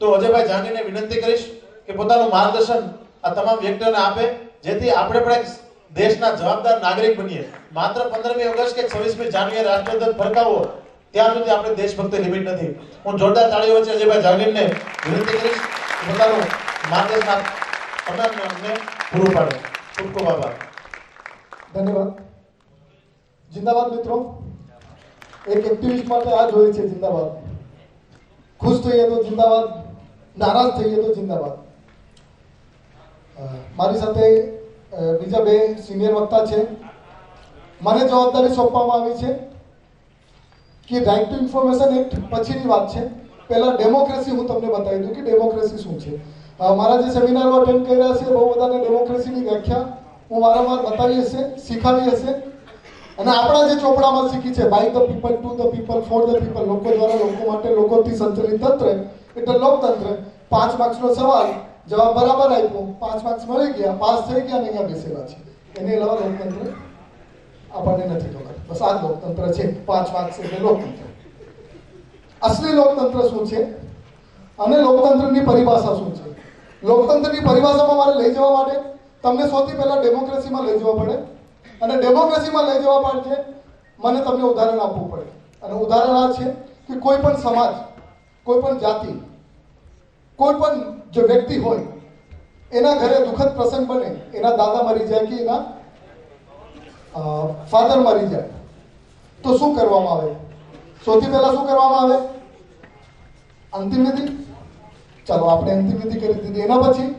તો અજયભાઈ જાંગીને વિનંતી કરીશ કે પોતાનું માર્ગદર્શન આ તમામ વ્યક્તિઓને આપે, જેથી આપણે પણ એક દેશના જવાબદાર નાગરિક બનીએ. માત્ર 15મી ઓગસ્ટ કે 26મી જાન્યુઆરી રાષ્ટ્રધ્વજ ફરકાવો ત્યાં સુધી આપણે દેશભક્તિ લિમિટ નથી. હું જોરદાર તાળીઓ વચ્ચે અજયભાઈ જાંગીરને વિનંતી કરીશ કે પોતાનું માર્ગદર્શન અમને પૂરું પાડે. ખૂબ ખૂબ આભાર. ધન્યવાદ. જિંદાબાદ મિત્રો. એક એક્ટિવિસ્ટ માટે આ જોઈએ છે જિંદાબાદ. ખુશ થઈએ તો જિંદાબાદ, નારાજ થઈએ તો જિંદાબાદ. મારી સાથે બીજા બે સિનિયર વક્તા છે. મને જવાબદારી સોંપવામાં આવી છે કે રાઇટ ટુ ઇન્ફોર્મેશન એક્ટ પછીની વાત છે. પહેલા ડેમોક્રેસી હું તમને બતાવી દઉં કે ડેમોક્રેસી શું છે. મારા જે સેમિનારો અટેન્ડ કર્યા છે બહુ બધાને ડેમોક્રેસીની વ્યાખ્યા હું વારંવાર બતાવી હશે, શીખાવી હશે. અને આપણા જે ચોપડામાં શીખી છે, by the people, to the people, for the people, લોકો દ્વારા, લોકો માટે, લોકોથી સંચાલિત તંત્ર એટલે લોકતંત્ર. 5 માર્ક્સનો સવાલ, જવાબ બરાબર આપ્યો, 5 માર્ક્સ મળી ગયા, પાસ થઈ ગયા, અહીંયા બેસેલા છે. એની અલાવા લોકતંત્ર આપણને નથી ખબર. બસ આ જ લોકતંત્ર છે. 5 માર્ક્સ એટલે લોકતંત્ર. અસલી લોકતંત્ર શું છે અને લોકતંત્રની પરિભાષા શું છે? લોકતંત્રની પરિભાષામાં મારે લઈ જવા માટે તમને સૌથી પહેલા ડેમોક્રેસીમાં લઈ જવા પડે. અને ડેમોક્રેસીમાં લઈ જવા માટે મને તમને ઉદાહરણ આપવું પડે. અને ઉદાહરણ આ છે કે કોઈ પણ સમાજ, કોઈ પણ જાતિ, કોઈ પણ જો વ્યક્તિ હોય, એના ઘરે દુઃખદ પ્રસંગ બને, એના દાદા મરી જાય કે એના ફાધર મરી જાય, તો શું કરવામાં આવે? સૌથી પહેલા શું કરવામાં આવે? અંતિમ વિધિ. ચાલો આપણે અંતિમ વિધિ કરી દીધી. એના પછી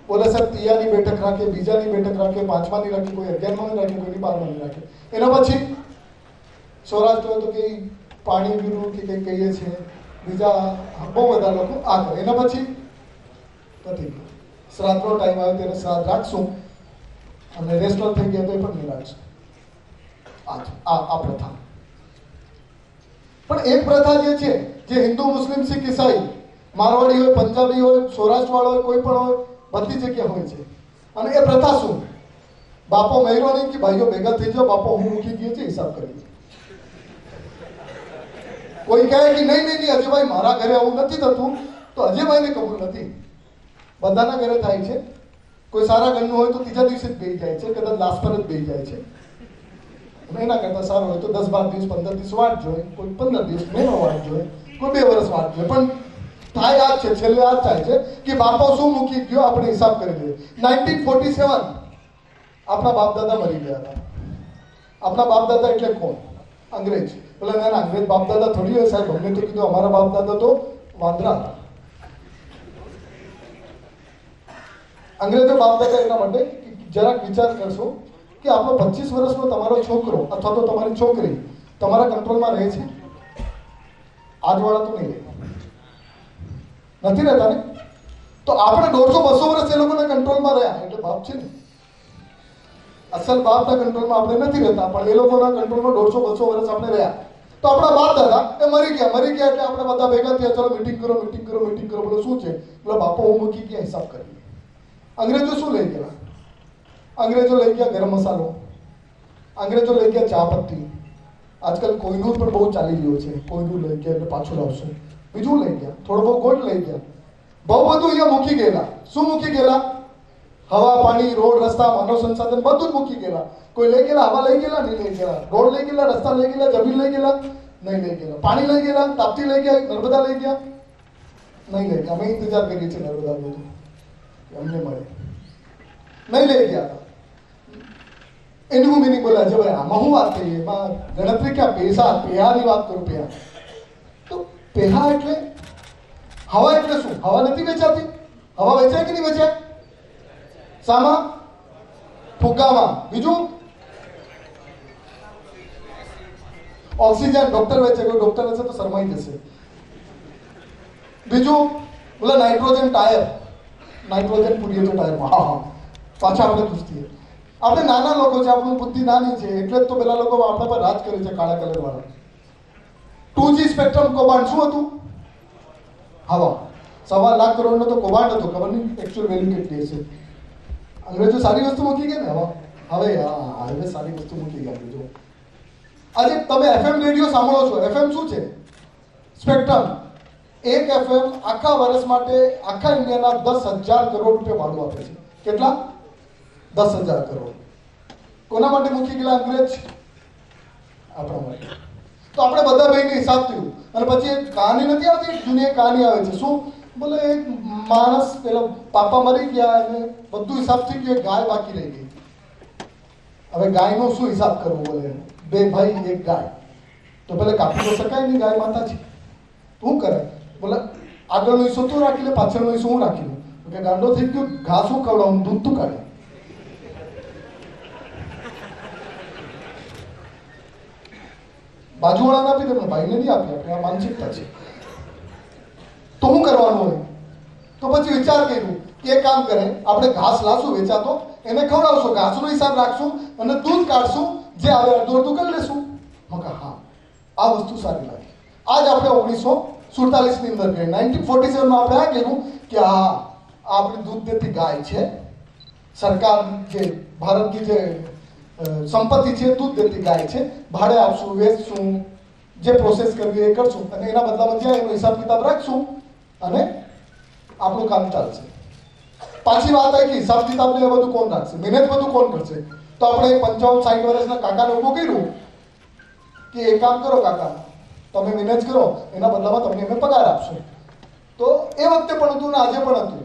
બોલે સાહેબ ત્રીજાની બેઠક રાખે, બીજાની બેઠક રાખે, 5માની રાખે, કોઈ 11માની રાખે, કોઈની 12માની રાખે. એના પછી સૌરાષ્ટ્ર હોય તો કે પાણી પીવું કે કંઈ કહીએ છીએ, બીજા બહુ બધા લોકો આ કરે. એના પછી પતી ગયું. શ્રાદ્ધનો ટાઈમ આવે ત્યારે શ્રાદ્ધ રાખશું અને રેસ્ટ થઈ ગયા તો એ પણ નહીં રાખશું. આ પ્રથા. પણ એક પ્રથા જે છે, જે હિન્દુ, મુસ્લિમ, શીખ, ઈસાઈ, મારવાડી હોય, પંજાબી હોય, સૌરાષ્ટ્રવાળો હોય, કોઈ પણ હોય, બધી જગ્યા હોય છે. અને એ પ્રથા શું? બાપો મહિરો નહીં કે ભાઈઓ ભેગા થઈ જાઓ, બાપો હું મૂકી ગયો છે, હિસાબ કરી. કોઈ કહે કે નહીં નહીં અજયભાઈ મારા ઘરે આવું નથી થતું, તો અજયભાઈને કબૂલ નથી. બધાના ઘરે થાય છે. કોઈ સારા ઘરનું હોય તો ત્રીજા દિવસે જ બેસી જાય છે, કદાચ લાસ્ટ પર જ બેસી જાય છે. એના કરતા સારું હોય તો 10-12 દિવસ, 15 દિવસ વાટ જોઈએ, કોઈ 15 દિવસ, મહિનો વાટ જોઈએ, કોઈ 2 વર્ષ વાટ જોઈએ. પણ થાય આ છે, છેલ્લે આ થાય છે કે બાપો શું મૂકી ગયો આપણે હિસાબ કરી દઈએ. 1947 આપણા બાપ દાદા મરી ગયા હતા. આપણા બાપ દાદા એટલે કોણ? અંગ્રેજ. બોલે ના અંગ્રેજ બાપ દાદા થોડી હોય સાહેબ, અમને તો કીધું અમારા બાપ દાદા તો વાંદરા હતા. અંગ્રેજો બાપ દાદા એના માટે જરાક વિચાર કરશો કે આપણો 25 વર્ષનો તમારો છોકરો અથવા તો તમારી છોકરી તમારા કંટ્રોલમાં રહે છે? આજવાળા તો નહીં રહે, નથી રહેતા ને? તો આપણે 150-200 વર્ષ એ લોકોના કંટ્રોલમાં રહ્યા એટલે બાપ છે ને. અસલ બાપના કંટ્રોલમાં આપણે નથી રહેતા, પણ એ લોકોના કંટ્રોલમાં 150-200 વર્ષ આપણે રહ્યા. તો આપણા બાપ દાદા એ મરી ગયા એટલે આપણે બધા ભેગા થયા, ચલો મીટિંગ કરો. બોલો શું છે? બોલો બાપો હું મૂકી ગયા, હિસાબ કરીએ. અંગ્રેજો શું લઈ ગયા? અંગ્રેજો લઈ ગયા ગરમ મસાલો, અંગ્રેજો લઈ ગયા ચા પત્તી. આજકાલ કોઈનું પણ બહુ ચાલી રહ્યો છે, કોઈનું લઈ ગયા એટલે પાછું લાવશું. બીજું લઈ ગયા, થોડો બહુ ગોલ્ડ લઈ ગયા, બહુ બધું અહીંયા મૂકી ગયેલા. શું મૂકી ગયેલા? હવા, પાણી, રોડ, રસ્તા, માનવ સંસાધન બધું જ મૂકી ગયેલા. કોઈ લઈ ગયેલા? હવા લઈ ગયેલા? નહીં લઈ ગયેલા. રોડ લઈ ગયેલા? રસ્તા લઈ ગયેલા? જમીન લઈ ગયેલા? નહીં લઈ ગયેલા. પાણી લઈ ગયેલા? તાપ્તી લઈ ગયા? નર્મદા લઈ ગયા? નહીં લઈ ગયા. અમે ઇંતજાર કરીએ છીએ નર્મદા બધું અમને મળે. નહીં લઈ ગયા. એનું મિનિંગ બોલ્યા છે ભાઈ આમાં હું વાત કરીએ, એમાં ગણતરી ક્યાં? પેહાની વાત કરું. પેહા તો પેહા એટલે હવા એટલે શું? હવા નથી વેચાતી? હવા વેચાય કે નહીં વેચાય? શામાં? ફુગ્ગામાં. બીજું ઓક્સિજન. ડોક્ટર વેચે, કોઈ ડોક્ટર હશે તો શરમાઈ જશે. બીજું બોલે નાઇટ્રોજન ટાયર, નાઇટ્રોજન પૂરીએ તો ટાયરમાં. હા પાછા આપણે પૂછતીએ. આપણે નાના લોકો છે, આપણું બુદ્ધિ નાની છે, એટલે જ તો પેલા લોકો આપણા પર રાજ કરે છે, કાળા કલર વાળા. 2G સ્પેક્ટ્રમ કૌભાંડ શું હતું? હવા. 1.25 લાખ કરોડનો તો કૌભાંડ હતો. ખબર નહીં એકચ્યુઅલ વેલ્યુ કેટલી હશે. અંગ્રેજો સારી વસ્તુ મૂકી ગયા ને હવા. હવે સારી વસ્તુ મૂકી ગયા. બીજું આજે તમે FM રેડિયો સાંભળો છો. FM શું છે? સ્પેક્ટ્રમ. એક FM આખા વર્ષ માટે આખા ઇન્ડિયાના 10,000 કરોડ રૂપિયા ભાડું આપે છે. કેટલા? 10,000 કરોડ. કોના માટે મૂકી ગયેલા અંગ્રેજ? આપણા માટે. તો આપણે બધા ભાઈને હિસાબ થયું અને પછી એક કહાની નથી આવતી, એક જૂની એક કહાની આવે છે. શું બોલે? એક માણસ પેલો પાપા મરી ગયા અને બધું હિસાબ થઈ ગયો, એક ગાય બાકી રહી ગઈ. હવે ગાયનો શું હિસાબ કરવો? બોલે 2 ભાઈ 1 ગાય, તો પેલે કાપી તો શકાય નહીં, ગાય માતા છે. શું કરે? બોલે આગળનો હિસ્સો તું રાખી લે, પાછળનો હિસ્સો હું રાખી લઉં. કે ગાંડો થઈ ગયો, ઘાસ હું ખવડાવું, દૂધ તું કાઢે. બાજુવાળાને આપી દે, પણ ભાઈને નહીં આપી. આપણે આ માનસિકતા છે. તો શું કરવાનું હોય? તો પછી વિચાર કર્યું કે એક કામ કરે, આપણે ઘાસ લાવશું વેચાતો, એને ખવડાવશું, ઘાસનો હિસાબ રાખશું અને દૂધ કાઢશું, જે આવે અડધું અડધું કરી લેશું. હા, આ વસ્તુ સારી લાગી. આજ આપણે 1947 ની અંદર ગઈ, 1947 માં આપણે આ કીધું કે હા, આપણી દૂધ દેતી ગાય છે, સરકાર જે ભારતની જે સંપત્તિ છે, દૂધ દેતી ગાય છે, ભાડે આપશું, વેચશું, જે પ્રોસેસ કરવી એ કરશું અને એના બદલામાં જ્યાં એનો હિસાબ કિતાબ રાખશું અને આપણું કામ ચાલશે. પાછી વાત આવી કે હિસાબ કિતાબ ને એ બધું કોણ રાખશે, મહેનત બધું કોણ કરશે? તો આપણે 55-60 વર્ષના કાકાને ઊભું કર્યું કે એક કામ કરો કાકા, તમે મેનેજ કરો, એના બદલામાં તમને અમે પગાર આપશું. તો એ વખતે પણ હતું ને આજે પણ હતું.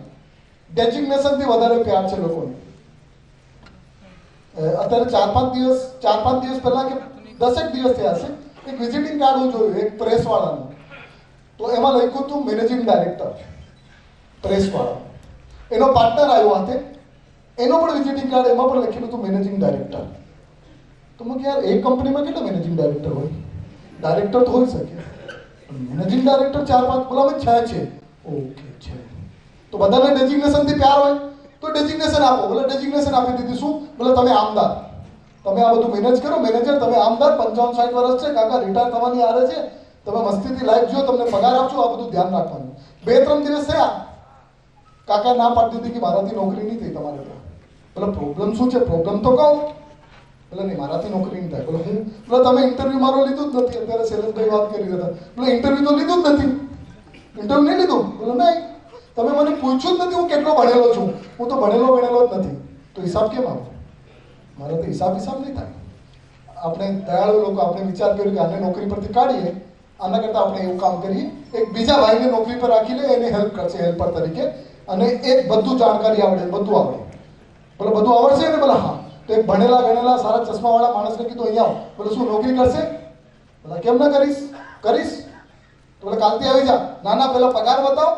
ડેઝિગ્નેશનથી વધારે પ્યાર છે લોકોને. અત્યારે 4-5 દિવસ પહેલા કે 10 દિવસ થયા હશે, એક વિઝિટિંગ કાર્ડ હું જોયું એક પ્રેસ વાળાનું. તો એમાં લખ્યું હતું મેનેજિંગ ડાયરેક્ટર પ્રેસ વાળા. એનો પાર્ટનર આવ્યો હાથે, એનો પણ વિઝિટિંગ કાર્ડ, એમાં પણ લખેલું હતું મેનેજિંગ ડાયરેક્ટર. તો મેં યાર એક કંપનીમાં કેટલા મેનેજિંગ ડાયરેક્ટર હોય? ડાયરેક્ટર તો હોઈ શકે, મેનેજિંગ ડાયરેક્ટર 4-5 બોલાવે છે. ઓકે છે, તો બધાને ડેઝિગ્નેશનથી પ્યાર હોય તો ડેઝિગ્નેશન આપો. બોલે ડેઝિગ્નેશન આપી દીધી. શું? બોલે તમે આમદાર, તમે આ બધું મેનેજ કરો, મેનેજર તમે આમદાર, 55-60 વર્ષ છે કાકા, રિટાયર થવાની આરે છે, તમે મસ્તીથી લાઈફ જો, તમને પગાર આપજો, આ બધું ધ્યાન રાખવાનું. 2-3 દિવસ થયા, કાકા ના પાડી દીધી કે મારાથી નોકરી નહીં થઈ તમારે ત્યાં. બોલે પ્રોબ્લેમ શું છે? પ્રોબ્લેમ તો કહો. બોલે નહીં, મારાથી નોકરી નહીં થાય. બોલે હું? બોલે તમે ઇન્ટરવ્યુ મારો લીધું જ નથી. અત્યારે શૈલેષભાઈ વાત કરી રહ્યા હતા. બોલે ઇન્ટરવ્યુ તો લીધું જ નથી. ઇન્ટરવ્યુ નહીં લીધું? બોલે નહીં, તમે મને પૂછ્યું જ નથી હું કેટલો ભણેલો છું. હું તો ભણેલો જ નથી. તો હિસાબ કેમ આવે? મારાથી હિસાબ નહીં થાય. આપણે દયાળુ લોકો, આપણે વિચાર કર્યો કે આને નોકરી પરથી કાઢીએ, આના કરતાં આપણે એવું કામ કરીએ, એક બીજા ભાઈને નોકરી પર રાખી લે, એને હેલ્પ કરશે હેલ્પર તરીકે, અને એક બધું જાણકારી આવડે, બધું આવડે. બોલે બધું આવડશે ને? બોલે હા. તો એક ભણેલા ગણેલા સારા ચશ્માવાળા માણસને કીધું અહીંયા આવો. બોલે શું નોકરી કરશે? બોલે કેમ ના કરીશ? તો બોલે કાલથી આવી જા. ના પેલા પગાર બતાવો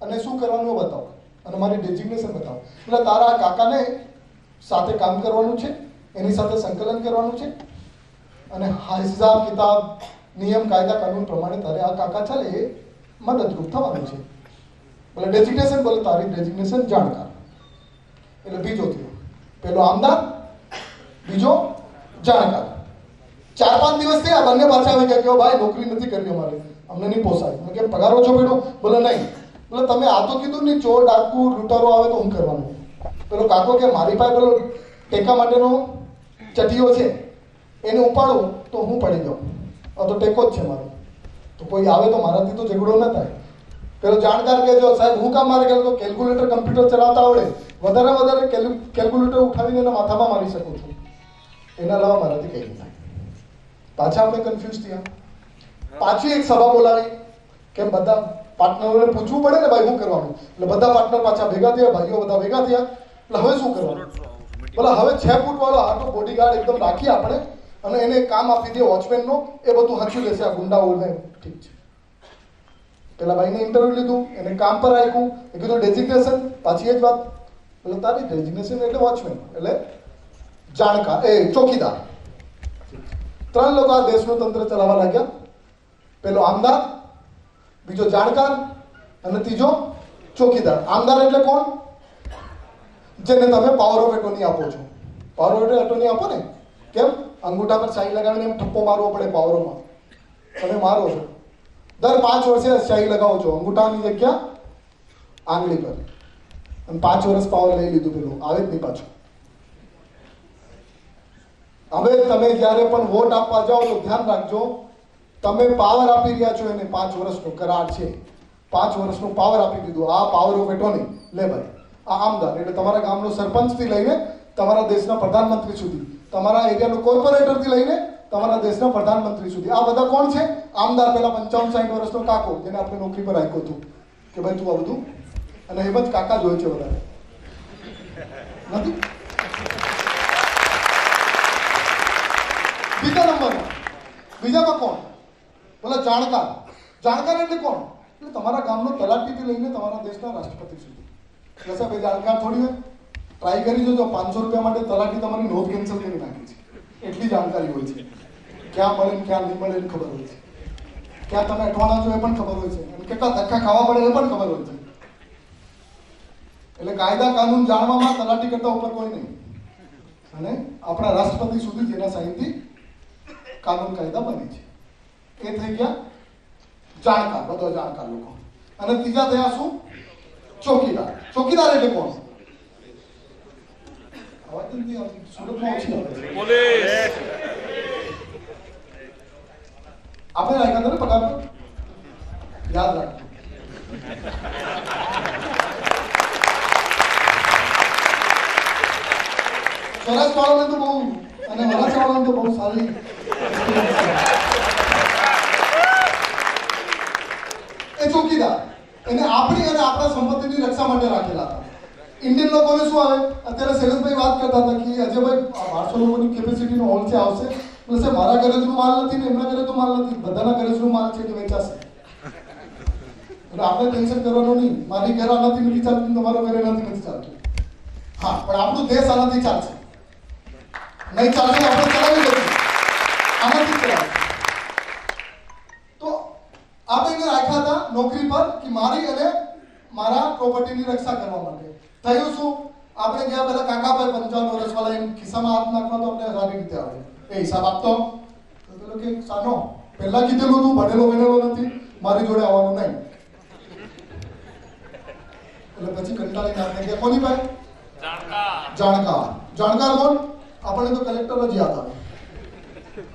અને શું કરવાનું બતાવો અને મારી ડેઝિગ્નેશન બતાવો. એટલે તારા આ કાકાને સાથે કામ કરવાનું છે, એની સાથે સંકલન કરવાનું છે અને હિસાબ કિતાબ, નિયમ, કાયદા, કાનૂન પ્રમાણે તારે આ કાકા ચાલે એ મદદરૂપ થવાનું છે. બોલે ડેઝિગ્નેશન? બોલે તારી ડેઝિગ્નેશન જાણકાર. એટલે બીજો થયો, પેલો આમદાર, બીજો જાણકાર. 4-5 દિવસ થયા, બંને પાછા આવી ગયા કે ભાઈ નોકરી નથી કરવી અમારે, અમને નહીં પોસાય. મેં કેમ પગાર ઓછો પડ્યો? બોલે નહીં. બોલે તમે આ તો કીધું નહીં, ચોર ડાકુ લૂંટારો આવે તો હું કરવાનું? પેલો કાકો કે મારી પાસે પેલો ટેકા માટેનો ચટીઓ છે, એને ઉપાડું તો હું પડી જાઉં, આ તો ટેકો જ છે મારો, તો કોઈ આવે તો મારાથી તો ઝઘડો ન થાય. પેલો જાણકાર કે જો સાહેબ હું કામ મારે ગયો તો કેલ્ક્યુલેટર કમ્પ્યુટર ચલાવતા આવડે, વધારે કેલ્ક્યુલેટર ઉઠાવીને એના માથામાં મારી શકું છું, એના અલાવા મારાથી કંઈ નહીં થાય. પાછા આપણે કન્ફ્યુઝ થયા. પાછી એક સભા બોલાવી, કેમ બધા પાર્ટનરોને પૂછવું પડે ને ભાઈ શું કરવાનું. એટલે બધા પાર્ટનર પાછા ભેગા થયા, ભાઈઓ બધા ભેગા થયા. એટલે હવે શું કરવાનું? બોલા હવે 6 ફૂટ વાળો આટો બોડીગાર્ડ એકદમ રાખી આપણે અને એને કામ આપી દે વોચમેનનો, એ બધું હચી લેશે આ ગુંડાઓને. ઠીક છે. પેલા ભાઈને ઇન્ટરવ્યુ લીધું, એને કામ પર રાખ્યું, એ કીધું ડેઝિગ્નેશન, પાછી એ જ વાત. એટલે તારી ડેઝિગ્નેશન એટલે વોચમેન, એટલે જાણકાર, ચોકીદાર. 3 લોકો આ દેશનું તંત્ર ચલાવવા લાગ્યા. પેલો આમદાર, બીજો જાણકાર અને ત્રીજો ચોકીદાર. આમદાર એટલે કોણ? જેને તમે પાવર ઓફ એટર્ની આપો છો. પાવર ઓફ એટર્ની આપો ને, કેમ? અંગૂઠા પર શાહી લગાવીને એમ ઠપ્પો મારવો પડે પાવરોમાં. તમે મારો છો, દર 5 વર્ષે શાહી લગાવો છો અંગૂઠાની જગ્યા આંગળી પર, અને 5 વર્ષ પાવર લઈ લીધું, પેલું આવે જ નહીં પાછું. હવે તમે જ્યારે પણ વોટ આપવા જાઓ તો ધ્યાન રાખજો, તમે પાવર આપી રહ્યા છો એને 5 વર્ષનો કરાર છે, 5 વર્ષનો પાવર આપી દીધો. આ પાવર ઓફ એટોર્ની લે ભાઈ. આ આમદાર એટલે તમારા ગામનો સરપંચથી લઈને તમારા દેશના પ્રધાનમંત્રી સુધી, તમારા એરિયાનો કોર્પોરેટરથી લઈને તમારા દેશના પ્રધાનમંત્રી સુધી, આ બધા કોણ છે? આમદાર. પેલા 55-60 વર્ષનો કાકો જેને આપણે નોકરી પર રાખ્યો હતો કે ભાઈ તું આ બધું, અને એમ જ કાકા જ હોય છે વધારે નથી. બીજા નંબરમાં, બીજામાં કોણ? બોલા જાણકાર. જાણકાર એટલે કોણ? એટલે તમારા ગામનો તલાટીથી લઈને તમારા દેશના રાષ્ટ્રપતિ સુધી. એટલે સાહેબ એ જાણકાર થોડી હોય? ટ્રાય કરી જોજો, 500 રૂપિયા માટે તલાટી તમારી નોંધ કેન્સલ કરી નાખી છે. એટલી જાણકારી હોય છે. ક્યાં મળે ને ક્યાં નહીં મળે એની ખબર હોય છે. ક્યાં તમે અટવાના છો એ પણ ખબર હોય છે, અને કેટલા ધક્કા ખાવા પડે એ પણ ખબર હોય છે. એટલે કાયદા કાનૂન જાણવામાં તલાટી કરતા ઉપર કોઈ નહીં, અને આપણા રાષ્ટ્રપતિ સુધી જેના સાઈનથી કાનૂન કાયદા બને છે. એ થઈ ગયા જાણકાર, બધા જાણકાર લોકો. અને ત્રીજા થયા શું? ચોકીદાર. ચોકીદાર એટલે કોણ? અવાજ નથી આવતી, સુરતમાં ઓછી આવે છે. પોલીસ. આપણે રાખ્યા હતા ને પગાર પર, યાદ રાખજો. સ્વરાજ વાળાને તો બહુ, અને વરાછા વાળાને તો બહુ સારી. એ ચોકીદાર એને આપણી અને આપણા સંપત્તિની રક્ષા માટે રાખેલા હતા. ઇન્ડિયન લોકોને શું આવે, અત્યારે શૈલેષભાઈ વાત કરતા હતા કે અજયભાઈ 1200 લોકોની કેપેસિટીનો હોલ છે, આવશે. એટલે મારા ગરજનો માલ નથી ને એમના ગરજનો માલ નથી, બધાના ગરજનો માલ છે એટલે વેચાશે. એટલે આપણે ટેન્શન કરવાનું નહીં. મારી ઘર આનાથી નથી ચાલતું, તમારો ઘર એનાથી નથી ચાલતું. હા, પણ આપણું દેશ આનાથી ચાલશે. નહીં ચાલશે તો આપણે ચલાવી લઈશું, આનાથી ચલાવશે. તો આપણે એને રાખ્યા હતા નોકરી પર કે મારી અને મારા પ્રોપર્ટીની રક્ષા કરવા માટે. થયું શું? આપણે ગયા પેલા કાકાભાઈ 55 વર્ષવાળા એમ ખિસ્સામાં હાથ નાખવા તો આપણે સારી રીતે આવડે. એ હિસાબ આપતો તો પેલો કે સાનો પહેલા કીધેલું તું ભણેલો ગણેલો નથી, મારી જોડે આવવાનું નહીં. એટલે પછી કંટાળીને આપણે કે કોની ભાઈ? જાણકાર. જાણકાર કોણ? આપણને તો કલેક્ટર જ યાદ આવે.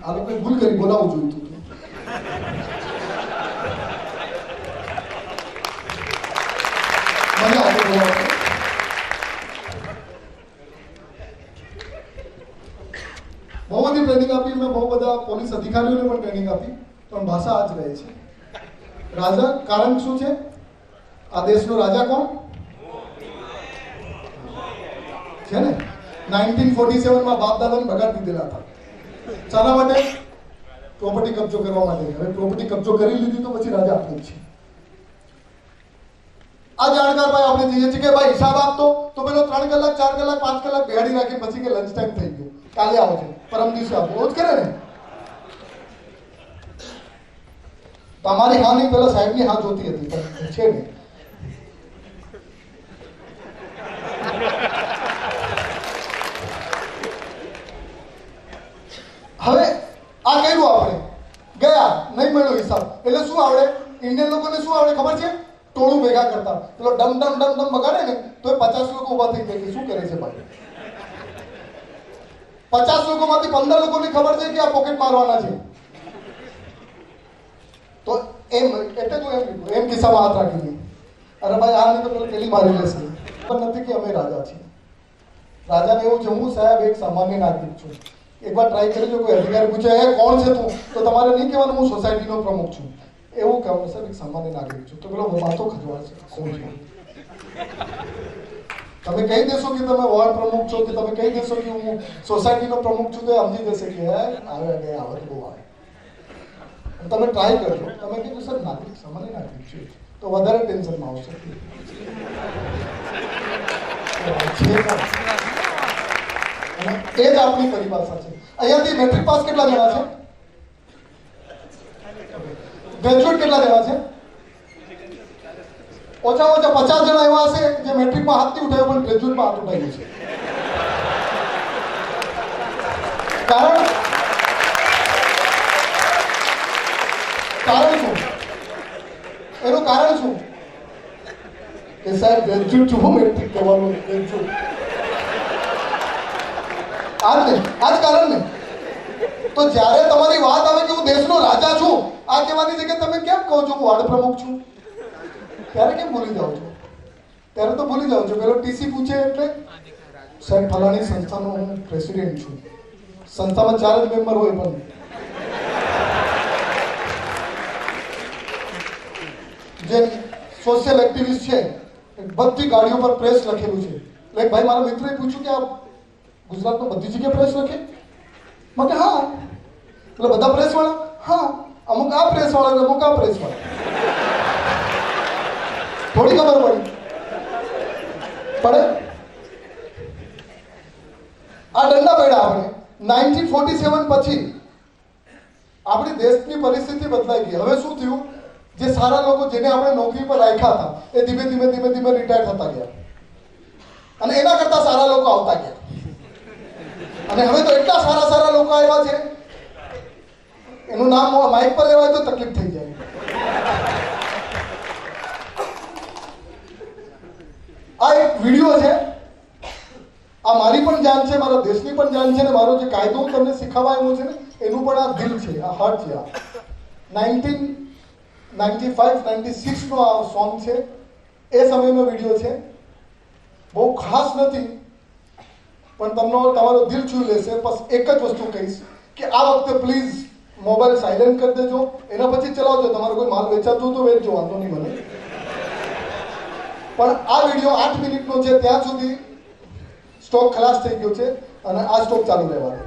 આ લોકોએ ભૂલ કરી, બોલાવવું જોઈતું હતું. મજા આવે બોલાવવા. બહુ બધી ટ્રેનિંગ આપી મેં, બહુ બધા પોલીસ અધિકારીઓને પણ ટ્રેનિંગ આપી, પણ ભાષા આ જ રહે છે. રાજા. કારણ શું છે? આ દેશનો રાજા કોણ છે ને? 1947 માં બાપ દાદાને બગાડી દીધેલા હતા. શાના માટે? પ્રોપર્ટી કબજો કરવા માટે. હવે પ્રોપર્ટી કબજો કરી લીધી તો પછી રાજા આપણે છે. આ જાણકાર ભાઈ આપણે જઈએ છીએ કે ભાઈ હિસાબ આપતો, તો પેલો 3 કલાક 4 કલાક 5 કલાક બેહાડી રાખી, પછી કે લંચ ટાઈમ થઈ ગયો, કાલે આવજો, પરમ દિવસે આપો, રોજ કરે ને. તમારી હા નહીં, પેલા સાહેબની હા જોતી હતી, પણ છે ને. હવે આ કર્યું આપણે, ગયા નહીં મળ્યો હિસાબ, એટલે શું આવડે? ઇન્ડિયન લોકોને શું આવડે ખબર છે? ટોળું ભેગા કરતા. પેલો ડમ ડમ ડમ ડમ બગાડે ને તો 50 લોકો ઉભા થઈ જાય કે શું કરે છે ભાઈ. 50 લોકોમાંથી 15 લોકોને ખબર છે કે આ પોકેટ મારવાના છે, તો એમ એટલે તો એમ કિસ્સામાં હાથ રાખી દે. અરે ભાઈ આ નહીં તો પેલો પેલી મારી લેશે. પણ નથી કે અમે રાજા છીએ. રાજાને એવું છે, હું સાહેબ એક સામાન્ય નાગરિક છું. એકવાર ટ્રાય કરી જો, કોઈ અધિકારી પૂછે એ કોણ છે તું, તો તમારે નહીં કહેવાનું હું સોસાયટીનો પ્રમુખ છું. એવું કહેવાનું સર એક સામાન્ય નાગરિક છું. તો પેલો માથો ખજવાળશે, કોણ છે? તમે કહી દેશો કે તમે વોર્ડ પ્રમુખ છો, કે તમે કહી દેશો કે હું સોસાયટીનો પ્રમુખ છું, તો એ સમજી જશે કે આવે ગયા આવે બહુ આવે. તમે ટ્રાય કરજો, તમે કીધું સર નાગરિક સામાન્ય નાગરિક છું, તો વધારે ટેન્શનમાં આવશે. એ જ આપણી પરિભાષા છે. અહીંયાથી મેટ્રિક પાસ કેટલા જણા છે? ગ્રેજ્યુએટ કેટલા જણા છે? ઓછામાં ઓછા 50 જણા એવા હશે જે મેટ્રિકમાં હાથ નથી ઉઠાવ્યો પણ ગ્રેજ્યુએટમાં હાથ ઉઠાવ્યું છે. કારણ શું? એનું કારણ શું? કે સાહેબ ગ્રેજ્યુએટ છું, મેટ્રિક કરવાનું ગ્રેજ્યુએટ. આજ કારણ ને તો જ્યારે તમારી વાત આવે કે હું દેશનો રાજા છું, આ કહેવાની જગ્યાએ તમે કેમ કહો છો હું વાર્ડ પ્રમુખ છું? ત્યારે કેમ ભૂલી જાઓ છો? ત્યારે તો ભૂલી જાઓ છો. પેલો ટીસી પૂછે એટલે સાહેબ ફલાણી સંસ્થાનો હું પ્રેસિડેન્ટ છું. સંસ્થામાં 4 જ મેમ્બર હોય પણ જે સોશિયલ એક્ટિવિસ્ટ છે બધી ગાડીઓ પર પ્રેસ લખેલું છે. એટલે ભાઈ મારા મિત્રએ પૂછ્યું કે આ ગુજરાતમાં બધી જગ્યાએ પ્રેસ લખે? મને હા. એટલે બધા પ્રેસ વાળા? હા. અમુક આ પ્રેસ વાળા, અમુક આ પ્રેસ વાળા. થોડી ખબર પડે. આ દંડા પડ્યા આપણે 1947 પછી આપણી દેશની પરિસ્થિતિ બદલાઈ ગઈ. હવે શું થયું? જે સારા લોકો જેને આપણે નોકરી પર રાખ્યા હતા એ ધીમે ધીમે રિટાયર થતા ગયા અને એના કરતા સારા લોકો આવતા ગયા અને હવે તો એટલા સારા લોકો આવ્યા છે એનું નામ માઇક પર લેવાય તો તકલીફ થઈ જાય. આ એક વિડીયો છે. આ મારી પણ જાન છે, મારા દેશની પણ જાન છે ને મારો જે કાયદો હું તમને શીખવવા આવ્યો છે ને એનું પણ આ દિલ છે, આ હાર્ટ છે. આ 1995-96 નો આ સોંગ છે. એ સમયનો વિડીયો છે. બહુ ખાસ નથી પણ તમારો દિલ છૂઈ લેશે. બસ એક જ વસ્તુ કહીશ કે આ વખતે પ્લીઝ મોબાઈલ સાયલેન્ટ કરી દેજો, એના પછી ચલાવજો. તમારો કોઈ માલ વેચાતું તો વેચજો, વાંધો નહીં મને. પણ આ વિડીયો 8 મિનિટનો છે, ત્યાં સુધી સ્ટોક ખલાસ થઈ ગયો છે અને આ સ્ટોક ચાલુ રહેવાનો.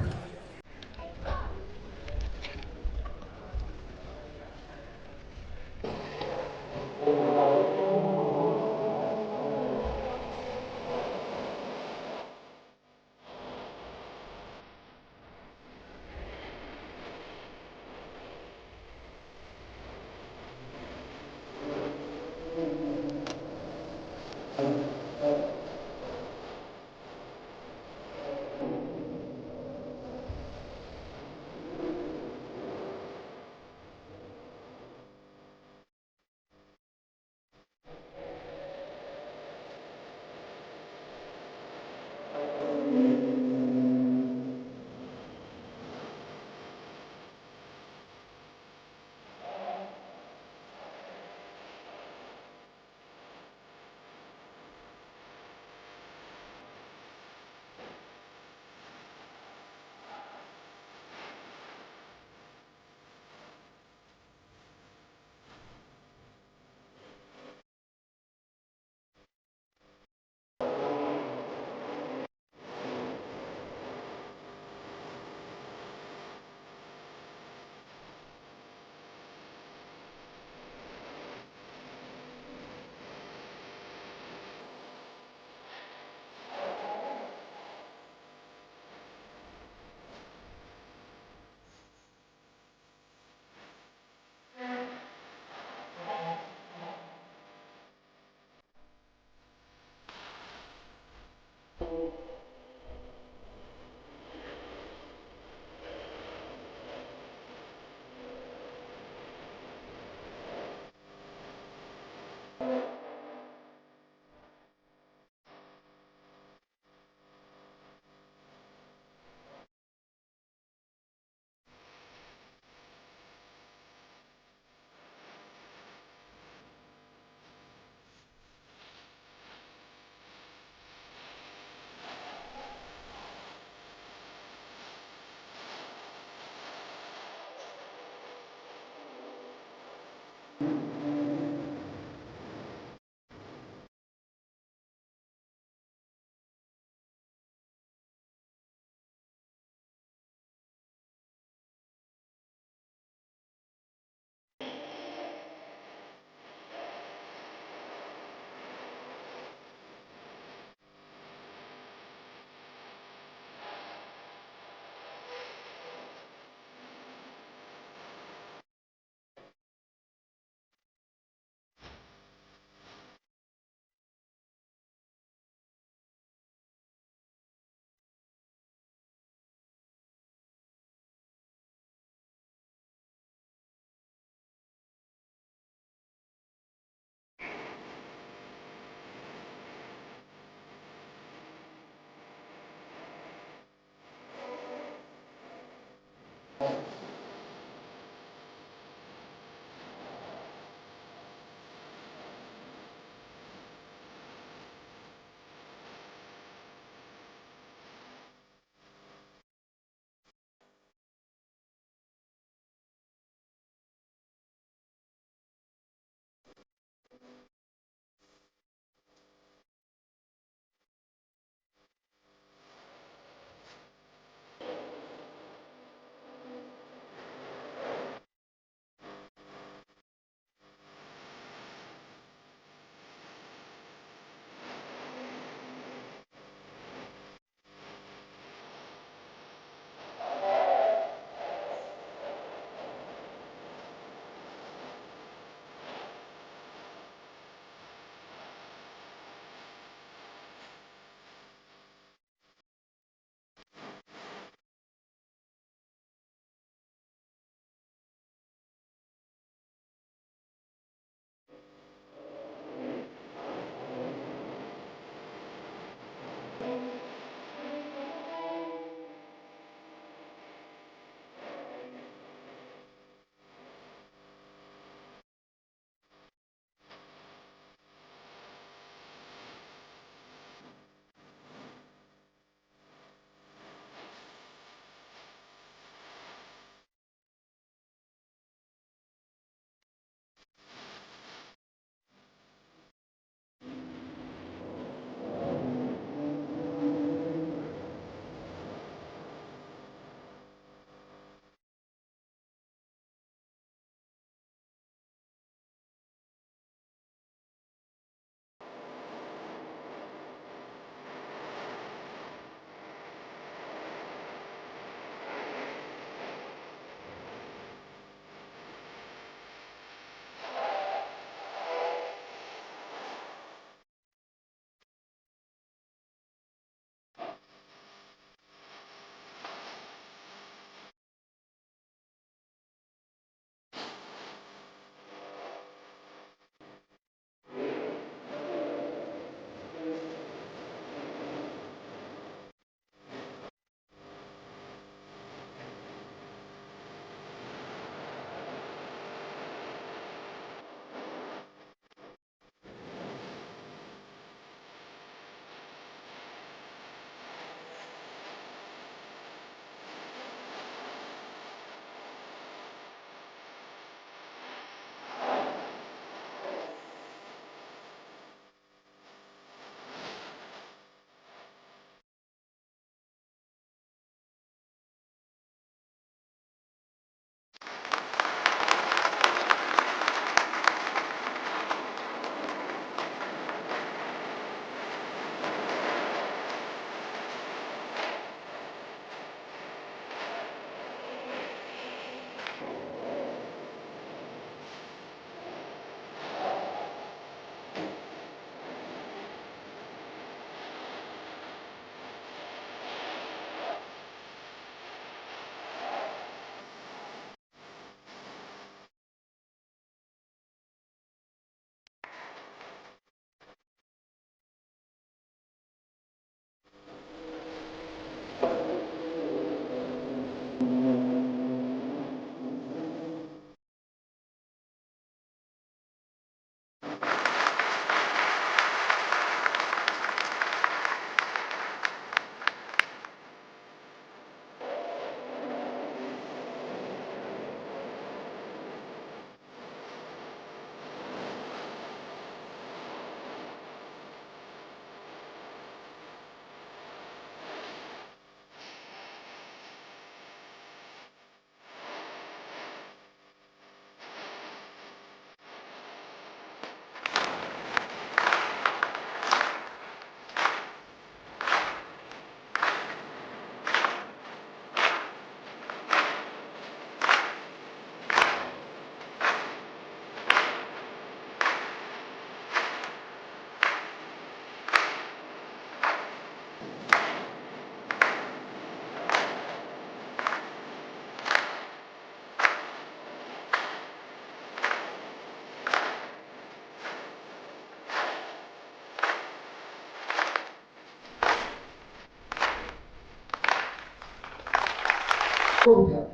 રૂપિયા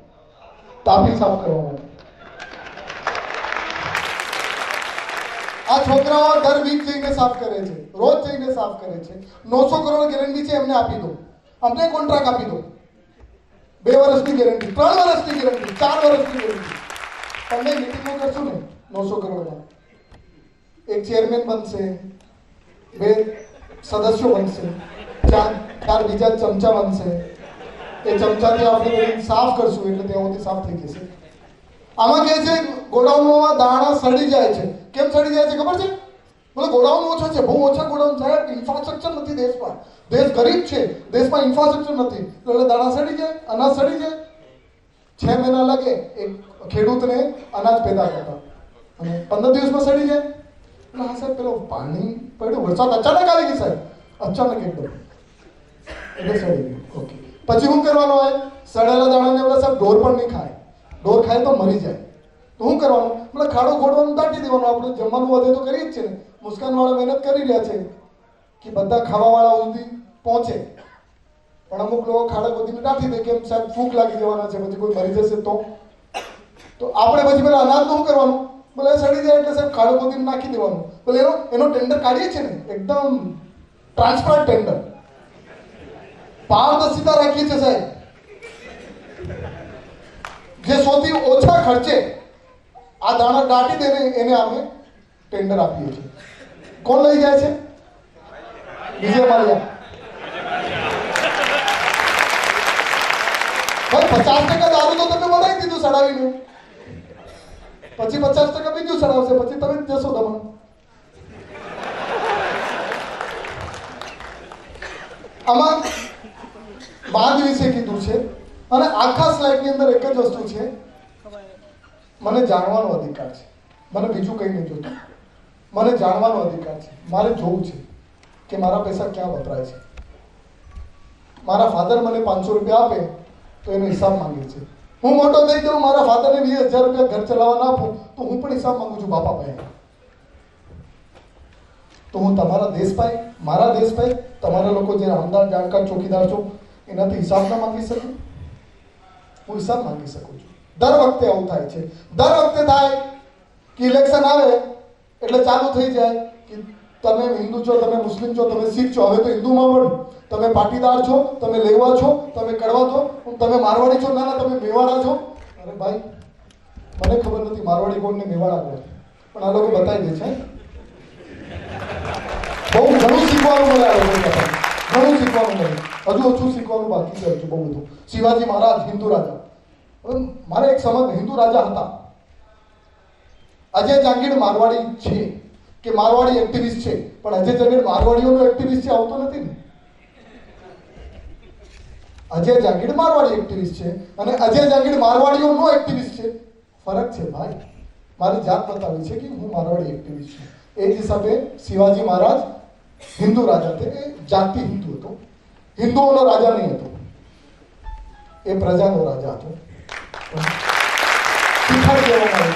તાપી સાફ કરવા માટે. આ છોકરાઓ દર વીક જઈને સાફ કરે છે, રોજ જઈને સાફ કરે છે. 900 કરોડ ગેરંટી છે, એમને આપી દો, અમને કોન્ટ્રાક્ટ આપી દો. 2 વર્ષની ગેરંટી, 3 વર્ષની ગેરંટી, 4 વર્ષની ગેરંટી. તમને મિટિંગો કરશું ને 900 કરોડમાં, એક ચેરમેન બનશે, 2 સદસ્યો બનશે, 4 બીજા ચમચા બનશે. એ ચમચાથી આપણે બધું સાફ કરશું એટલે ત્યાંથી સાફ થઈ જશે. આમાં કહે છે ગોડાઉનમાં દાણા સડી જાય છે. કેમ સડી જાય છે ખબર છે? બોલે ગોડાઉન ઓછા છે, બહુ ઓછા ગોડાઉન છે, ઇન્ફ્રાસ્ટ્રક્ચર નથી દેશમાં, દેશ ગરીબ છે, દેશમાં ઇન્ફ્રાસ્ટ્રક્ચર નથી, એટલે દાણા સડી જાય, અનાજ સડી જાય. 6 મહિના લાગે એક ખેડૂતને અનાજ પેદા કરતા અને 15 દિવસમાં સડી જાય. એટલે હા સાહેબ, પેલો પાણી પડ્યો, વરસાદ અચાનક આવી ગઈ સાહેબ, અચાનક એકદમ, એટલે સડી ગયું. ઓકે, પછી શું કરવાનું હોય? સડેલા દાણાને બધા સાહેબ ઢોર પણ નહીં ખાય, ઢોર ખાય તો મરી જાય. તો શું કરવાનું? એટલે ખાડો ખોડવાનું દાટી દેવાનું. આપણે જમવાનું વધે તો કરીએ જ છે ને. મુસ્કાનવાળા મહેનત કરી રહ્યા છે કે બધા ખાવાવાળા સુધી પહોંચે, પણ અમુક લોકો ખાડા ખોદીને દાટી દે, કેમ સાહેબ ફૂંક લાગી જવાના છે, પછી કોઈ મરી જશે તો આપણે પછી પેલા અનાજનું શું કરવાનું? બોલે સડી જાય એટલે સાહેબ ખાડો ખોદીને નાખી દેવાનું. બોલે એનો ટેન્ડર કાઢીએ છીએ ને, એકદમ ટ્રાન્સપરન્ટ ટેન્ડર, પારદર્શિતા રાખીએ છીએ સાહેબ. જે સૌથી ઓછા ખર્ચે આ દાણા દાટી દે એને અમે ટેન્ડર આપીએ છીએ. કોણ લઈ જાય છે? વિજય માલ્યા. ભાઈ 50% દારૂ તો તમે બનાવી દીધું સડાવીને, પછી 50% બીજું સડાવશે, પછી તમે જ જશો દમણ. આમાં બાંધ વિશે કીધું છે અને આખા સ્લાઇડની અંદર એક જ વસ્તુ છે, મને જાણવાનો અધિકાર છે, મને બીજું કંઈ નહીં જોતું. મને જાણવાનો અધિકાર છે, મારે જોવું છે કે મારા પૈસા ક્યાં વપરાય છે. મારા ફાધર મને 500 રૂપિયા આપે તો એનો હિસાબ માંગે છે. હું મોટો થઈ જાઉં, મારા ફાધરને 20,000 રૂપિયા ઘર ચલાવવા ના આપું તો હું પણ હિસાબ માંગુ છું બાપા પાસે. તો હું તમારા દેશ પાસે, મારા દેશ પાસે, તમારા લોકો જે આમદાર જાણકાર ચોકીદાર છો એનાથી હિસાબ ના માંગી શકું? હું હિસાબ માંગી શકું છું. દર વખતે આવું થાય છે. દર વખતે થાય કે ઇલેક્શન આવે એટલે ચાલુ થઈ જાય કે તમે હિન્દુ છો, તમે મુસ્લિમ છો, તમે શીખ છો. હવે તો હિન્દુમાં પણ તમે પાટીદાર છો, તમે લેવા છો, તમે કડવા છો, તમે મારવાડી છો, ના તમે મેવાડા છો. અરે ભાઈ, મને ખબર નથી મારવાડી કોણ ને મેવાડા કોણ, પણ આ લોકો બતાવી દે છે. બહુ ઘણું શીખવાનું મળે આ લોકો, ઘણું શીખવાનું મળે. હજુ ઓછું શીખવાનું બાકી છે, હજુ બહુ બધું. શિવાજી મહારાજ હિન્દુ રાજા. હવે મારે એક સમજ, હિન્દુ રાજા હતા. અજય જાંગીર મારવાડી છે કે મારવાડી એક્ટિવિસ્ટ છે, પણ અજય જાંગીર મારવાડીઓનો એક્ટિવિસ્ટ છે આવતો નથી ને. અજય જાંગીર મારવાડી એક્ટિવિસ્ટ છે અને અજય જાંગીર મારવાડીઓનો એક્ટિવિસ્ટ છે. ફરક છે ભાઈ. મારી જાત બતાવી છે કે હું મારવાડી એક્ટિવિસ્ટ છું. એ જ હિસાબે શિવાજી મહારાજ હિન્દુ રાજા છે, એ જાતિ હિન્દુ હતો, હિન્દુઓનો રાજા નહીં હતો, એ પ્રજાનો રાજા હતો. શિખર કહેવામાં આવે.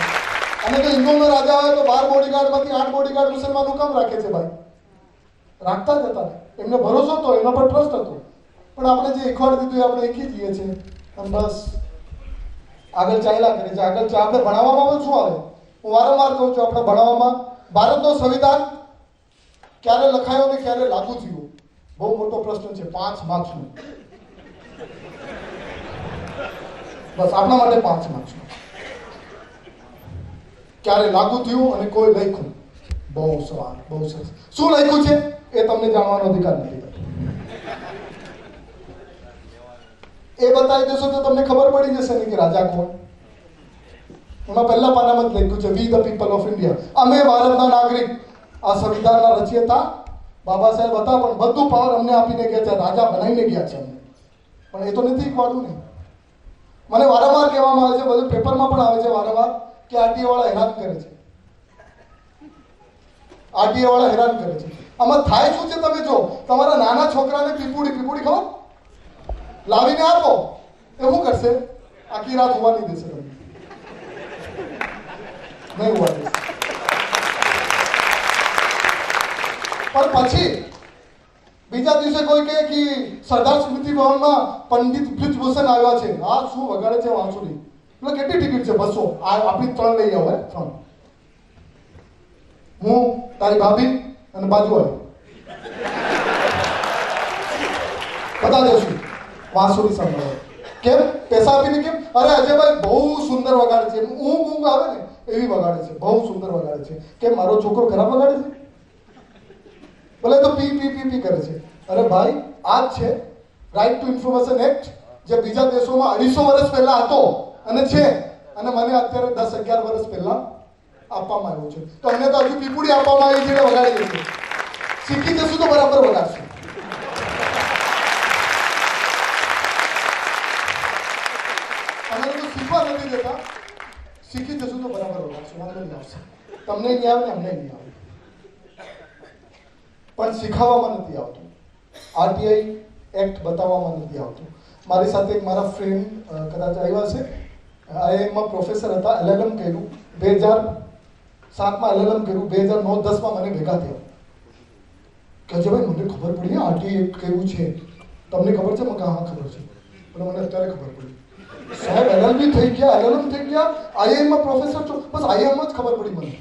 અને જો હિન્દુઓનો રાજા હોય તો 12 બોડીગાર્ડમાંથી 8 બોડીગાર્ડ મુસલમાનો કામ રાખે છે ભાઈ? રાખતા જ હતા. એમને ભરોસો હતો, એના પર ટ્રસ્ટ હતો. પણ આપણે જે શીખવાડી દીધું એ આપણે શીખી જઈએ છીએ અને બસ આગળ ચાલ્યા કરે છે. આગળ આપણે ભણાવવામાં શું આવે? હું વારંવાર કહું છું, આપણે ભણાવવામાં ભારતનો સંવિધાન ક્યારે લખાયો ને ક્યારે લાગુ થયું, બહુ મોટો પ્રશ્ન છે. 5 માર્ક્સનો, બસ આપણા માટે 5 માર્ક્સનો. ક્યારે લાગુ થયું અને કોઈ લખ્યું, બહુ સવાલ, બહુ સરસ. શું લખ્યું છે એ તમને જાણવાનો અધિકાર નથી. એ બતાવી દેશો તો તમને ખબર પડી જશે ને કે રાજા કોણ. એમાં પહેલા પાનામાં જ લખ્યું છે, વી ધ પીપલ ઓફ ઇન્ડિયા, અમે ભારતના નાગરિક. આ સંવિધાનના રચયિતા બાબા સાહેબ હતા, પણ બધું પાવર અમને આપીને ગયા છે, રાજા બનાવીને ગયા છે અમને. પણ એ તો નથી શીખવાડું ને. મને વારંવાર કહેવામાં આવે છે, બધું પેપરમાં પણ આવે છે વારંવાર, કે આરટીએ વાળા હેરાન કરે છે, આરટીએ વાળા હેરાન કરે છે. આમાં થાય શું છે તમે જો, તમારા નાના છોકરાને પીપુડી ખબર લાવીને આપો, એ શું કરશે? આખી રાત હોવા નહીં દેશે તમને, નહીં હોવા દેશે. પણ પછી બીજા દિવસે કોઈ કહે કે સરદાર સ્મૃતિ ભવનમાં પંડિત બ્રિજભૂષણ આવ્યા છે, હા શું વગાડે છે વાંસુરી, એટલે કેટલી ટિકિટ છે? 200. આપણી 3 લઈ આવો. 3 હું, તારી ભાભી અને બાજુવાળી બધા જશું વાંસુરી સંભાળો. કેમ? પૈસા આપીને કેમ? અરે અજયભાઈ બહુ સુંદર વગાડે છે, ઊંઘ આવે ને એવી વગાડે છે, બહુ સુંદર વગાડે છે. કેમ મારો છોકરો ખરાબ વગાડે છે? ભલે તો પી પી પી પી કરે છે. અરે ભાઈ આ જ છે રાઇટ ટુ ઇન્ફોર્મેશન એક્ટ, જે બીજા દેશોમાં 250 વર્ષ પહેલા હતો અને છે, અને મને અત્યારે 10-11 વર્ષ પહેલા આપવામાં આવ્યો છે. તો અમને તો હજુ પીપુડી આપવામાં આવી છે એટલે વગાડી દઈશું. શીખી જશું તો બરાબર વગાડશું. અમે તો શીખવા નથી દેતા, શીખી જશું તો બરાબર વગાડશું, વાંધો નહીં આવશે. તમને નહીં આવે ને અમને નહીં આવે, પણ શીખવવામાં નથી આવતું. આરટીઆઈ એક્ટ બતાવવામાં નથી આવતું. મારી સાથે એક મારા ફ્રેન્ડ કદાચ આવ્યા છે, આઈઆઈએમમાં પ્રોફેસર હતા, LLM કર્યું 2007માં, LLM કર્યું 2009-10માં મને ભેગા થયા કે ભાઈ મને ખબર પડી આરટીઆઈ એક્ટ કેવું છે, તમને ખબર છે? મેં કહ્યું હા ખબર છે, પણ મને અત્યારે ખબર પડી. સાહેબ LLB થઈ ગયા, LLM થઈ ગયા, આઈઆઈએમમાં પ્રોફેસર છો, બસ આઈઆઈએમમાં જ ખબર પડી મને.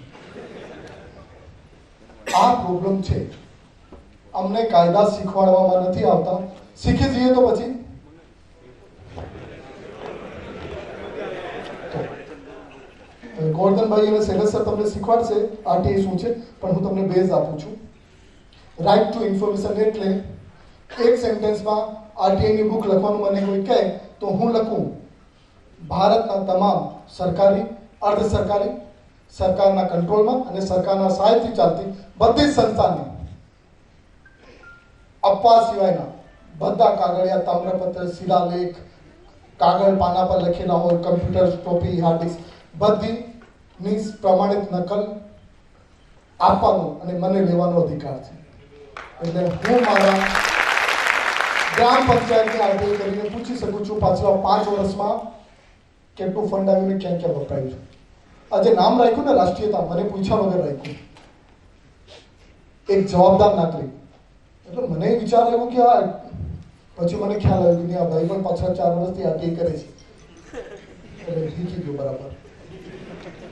આ પ્રોબ્લેમ છે. અમને કાયદા શીખવાડવામાં નથી આવતા. શીખી જઈએ તો પછી ગોર્ધનભાઈ અને શૈલેષ સર તમને શીખવાડશે આરટીઆઈ શું છે, પણ હું તમને બેઝ આપું છું. રાઇટ ટુ ઇન્ફોર્મેશન એટલે એક સેન્ટેન્સમાં આરટીઆઈની બુક લખવાનું મને કોઈ કહે તો હું લખું ભારતના તમામ સરકારી, અર્ધ સરકારી, સરકારના કંટ્રોલમાં અને સરકારના સહાયથી ચાલતી બધી જ સંસ્થાને અપવાદ સિવાયના બધા કાગળિયા, તામ્રપત્ર, શિલાલેખ, કાગળ પાના પર લખેલા હોય, કમ્પ્યુટર, ટોપી, હાર્ડ ડિસ્ક બધીની પ્રમાણિત નકલ આપવાનો અને મને લેવાનો અધિકાર છે. એટલે હું મારા ગ્રામ પંચાયતની આરટીઆઈ કરીને પૂછી શકું છું પાછલા 5 વર્ષમાં કેટલું ફંડ આવ્યું ને ક્યાં ક્યાં વપરાયું છે. આજે નામ રાખ્યું ને રાષ્ટ્રીયતા, મને પૂછ્યા વગર રાખ્યું. એક જવાબદાર નાગરિક. એટલે મને વિચાર આવ્યો કે આ પછી મને ખ્યાલ આવ્યો કે આ ભાઈ પણ પાછલા 4 વર્ષથી આરટીઆઈ કરે છે, એટલે શીખી ગયો બરાબર.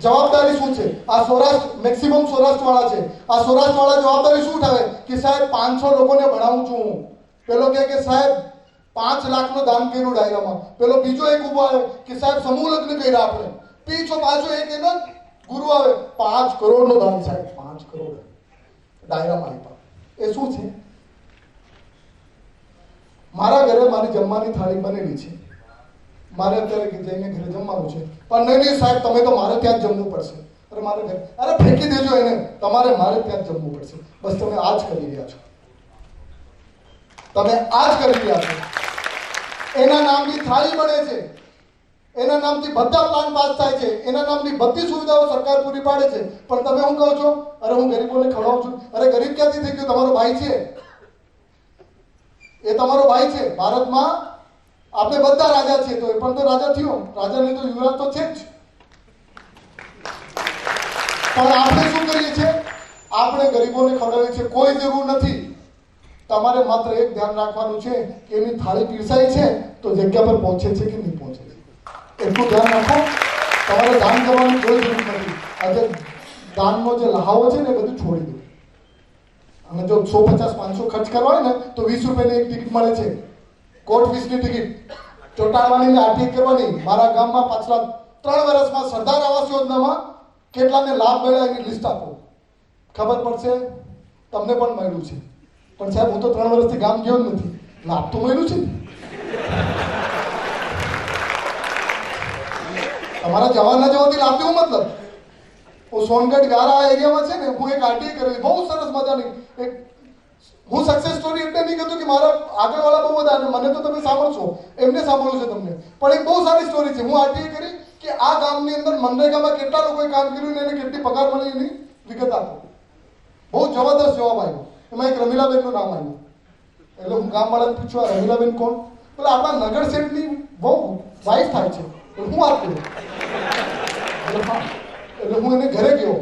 જવાબદારી શું છે? આ સૌરાષ્ટ્ર મેક્સિમમ સૌરાષ્ટ્ર વાળા છે. આ સૌરાષ્ટ્ર વાળા જવાબદારી શું ઉઠાવે કે સાહેબ 500 લોકોને ભણાવું છું હું. પેલો કે સાહેબ 5 લાખનું દાન કર્યું ડાયરામાં. પેલો બીજો એક ઉભો આવે કે સાહેબ સમૂહ લગ્ન કર્યા આપણે. પાછો એક એનો ગુરુ આવે 5 કરોડનું દાન સાહેબ, 5 કરોડ ડાયરામાં આપ્યા. એ શું છે? મારા ઘરે મારી જમવાની થાળી બનેલી છે, મારે અત્યારે જઈને ઘરે જમવાનું છે, પણ નહીં સાહેબ તમે તો મારે ત્યાં જ જમવું પડશે. અરે મારે ઘરે, અરે ફેંકી દેજો એને, તમારે મારે ત્યાં જ જમવું પડશે. બસ તમે આ જ કરી રહ્યા છો, તમે આ જ કરી રહ્યા છો. એના નામની થાળી બને છે, એના નામથી બધા પ્લાન પાસ થાય છે, એના નામની બધી સુવિધાઓ સરકાર પૂરી પાડે છે, પણ તમે શું કહો છો? અરે હું ગરીબોને ખવડાવું છું. અરે ગરીબ ક્યાંથી થઈ ગયો? તમારો ભાઈ છે, એ તમારો ભાઈ છે. ભારતમાં આપણે બધા રાજા છીએ, તો એ પણ તો રાજા થયો, રાજા નહીં તો યુવરાજ તો છે જ. પણ આપણે શું કરીએ છીએ? આપણે ગરીબોને ખવડાવીએ છીએ. કોઈ જરૂર નથી. તમારે માત્ર એક ધ્યાન રાખવાનું છે કે એની થાળી પીરસાઈ છે તો જગ્યા પર પહોંચે છે કે નહીં પહોંચે છે, એટલું ધ્યાન રાખો. તમારે દાન કરવાની કોઈ જરૂર નથી. આજે દાનનો જે લહાવો છે ને એ બધું છોડી દો. અને જો 150-500 ખર્ચ કરવા હોય ને તો 20 રૂપિયાની એક ટિકિટ મળે છે, કોર્ટ ફીસની ટિકિટ. ચોંટાડવાની ને આરટીઆઈ કરવાની. મારા ગામમાં પાછલા 3 વર્ષમાં સરદાર આવાસ યોજનામાં કેટલાને લાભ મળ્યા એની લિસ્ટ આપો, ખબર પડશે. તમને પણ મળ્યું છે, પણ સાહેબ હું તો 3 વર્ષથી ગામ ગયો જ નથી, લાભ તો મળ્યું છે. તમારા જવાના જવાથી લાભ દેવું મતલબ. હું સોનગઢ ગારા એરિયામાં છે ને, હું એક આરટીઆઈ કરેલી, બહુ સરસ મજાની. એક હું સક્સેસ સ્ટોરી એટલે નહીં કહેતો કે મારા આગળવાળા બહુ બધા, મને તો તમે સાંભળશો, એમને સાંભળવું છે તમને, પણ એક બહુ સારી સ્ટોરી છે. હું આરટીઆઈ કરી કે આ ગામની અંદર મનરેગામાં કેટલા લોકોએ કામ કર્યું ને એને કેટલી પગાર મળી એની વિગત આપો. બહુ જબરદસ્ત જવાબ આવ્યો. એમાં એક રમીલાબેનનું નામ આવ્યું. એટલે હું ગામવાળાને પૂછ્યું આ રમીલાબેન કોણ? એટલે આપણા નગર શેઠની બહુ વાઇફ થાય છે. હું વાત કરું એટલે હા, એટલે હું એને ઘરે ગયો.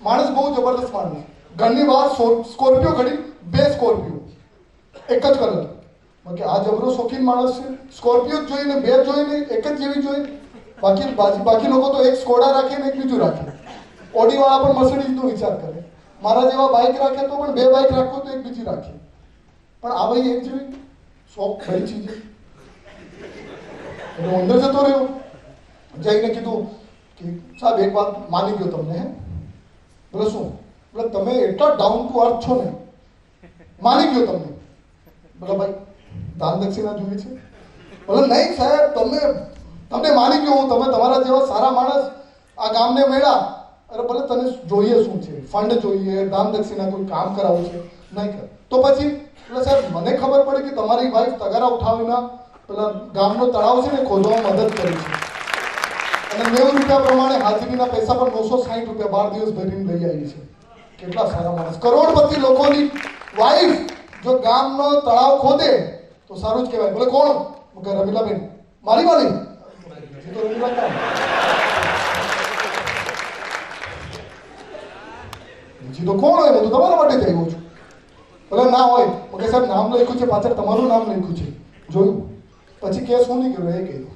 માણસ બહુ જબરદસ્ત માણસ. ઘરની બહાર સ્કોર્પિયો ઘડી, 2 સ્કોર્પિયો એક જ કલર. કે આ જબરો શોખીન માણસ છે, સ્કોર્પિયો જ જોઈને 2 જોઈને એક જ જેવી જોઈ. બાકી લોકો તો એક સ્કોડા રાખે ને એક બીજું રાખે. ઓડી વાળા પણ મર્સિડીઝનો વિચાર કરે. મારા જેવા બાઇક રાખે તો પણ બે બાઇક રાખો તો એક બીજી રાખે. પણ આ ભાઈ એક જેવી શોખ બધી ચીજ. એટલે હું અંદર જતો રહ્યો, જઈને કીધું કે સાહેબ એક વાત માની ગયો તમને. હે બોલે શું? બોલે તમે એટલા ડાઉન ટુ અર્થ છો ને, માની ગયો તમને. બોલે ભાઈ દાન દક્ષિણા જોઈએ છે? બોલે નહીં સાહેબ, તમને માની ગયો હું. તમે તમારા જેવા સારા માણસ આ ગામને મળ્યા. અરે ભલે તને જોઈએ શું છે? ફંડ જોઈએ, દાન દક્ષિણા, કોઈ કામ કરાવવું છે? નહીં કર તો પછી એટલે સાહેબ મને ખબર પડી કે તમારી વાઈફ તગારા ઉઠાવીને પેલા ગામનો તળાવ છે ને ખોદવામાં મદદ કરી છે. અને 90 રૂપિયા પ્રમાણે હાજરીના પૈસા પર 960 રૂપિયા 12 દિવસ ભરીને લઈ આવી છે. કેટલા સારા માણસ. કરોડપતિ લોકોની વાઈફ જો ગામનો તળાવ ખોદે તો સારું જ કહેવાય. બોલે કોણ? રમીલાબેન. મારી વાળી? તો રમીલા કામ. બીજી તો કોણ હોય? બધું તમારા માટે જ આવ્યો છું. ભલે ના હોય ઓકે સાહેબ, નામ લખ્યું છે પાછળ, તમારું નામ લખ્યું છે, જોયું. પછી કેસ હું નહીં કર્યો એ કહ્યું.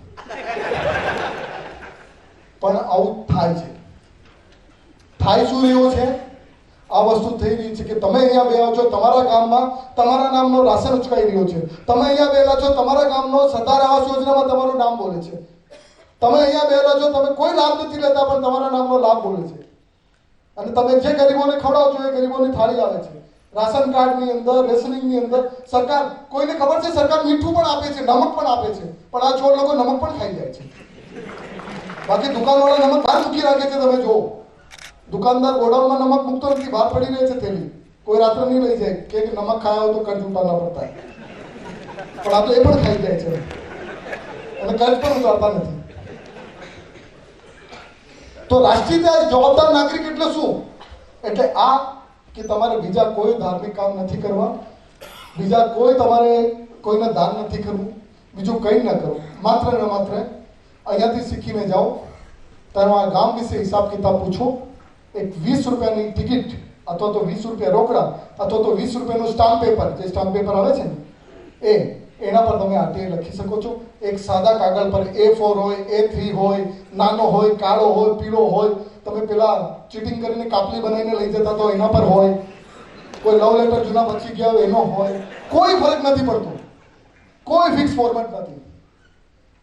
પણ આવું થાય છે. થાય શું રહ્યું છે? આ વસ્તુ થઈ રહી છે કે તમે અહીંયા બેહો છો, તમારા ગામમાં તમારા નામનો રાશન ઉચકાઈ રહ્યો છે. તમે અહીંયા બેઠા છો, તમારા ગામનો સરદાર આવાસ યોજનામાં તમારું નામ બોલે છે. તમે અહીંયા બેઠા છો, તમે કોઈ લાભ નથી લેતા પણ તમારા નામનો લાભ બોલે છે. અને તમે જે ગરીબોને ખવડાવો છો એ ગરીબોની થાળી આવે છે. રાશન કાર્ડની અંદર, રેશનિંગની અંદર સરકાર, કોઈને ખબર છે સરકાર મીઠું પણ આપે છે, નમક પણ આપે છે, પણ આ છોડ લોકો નમક પણ ખાઈ જાય છે. બાકી દુકાનવાળા નમક બહાર મૂકી રાખે છે. તમે જુઓ, દુકાનદાર ગોડાઉનમાં નમક મૂકતો નથી, બહાર પડી રહે છે થેલી. કોઈ રાત્રે નહીં લઈ જાય કે નમક ખાયા હોય તો કર્જ ઉતારना પડતા. પણ આ તો એ પણ ખાઈ જાય છે અને કર્જ પણ ઉતારતા નથી. તો રાષ્ટ્રીય જવાબદાર નાગરિક એટલે શું? એટલે આ કે તમારે બીજા કોઈ ધાર્મિક કામ નથી કરવા, બીજા કોઈ તમારે કોઈને દાન નથી કરવું, બીજું કંઈ ન કરવું. માત્ર ને માત્ર અહીંયાથી શીખીને જાઓ, તમારા ગામ વિશે હિસાબ કિતાબ પૂછો. એક 20 રૂપિયાની ટિકિટ અથવા તો 20 રૂપિયા રોકડા અથવા તો 20 રૂપિયાનું સ્ટામ્પ પેપર, જે સ્ટામ્પ પેપર આવે છે ને એના પર તમે આરટીઆઈ લખી શકો છો. એક સાદા કાગળ પર A4 હોય, A3 હોય, નાનો હોય, કાળો હોય, પીળો હોય. તમે પેલા ચીટિંગ કરીને કાપલી બનાવીને લઈ જતા તો એના પર હોય. કોઈ લવ લેટર જૂના બચી ગયા હોય એનો હોય. કોઈ ફરક નથી પડતો, કોઈ ફિક્સ ફોર્મેટ નથી.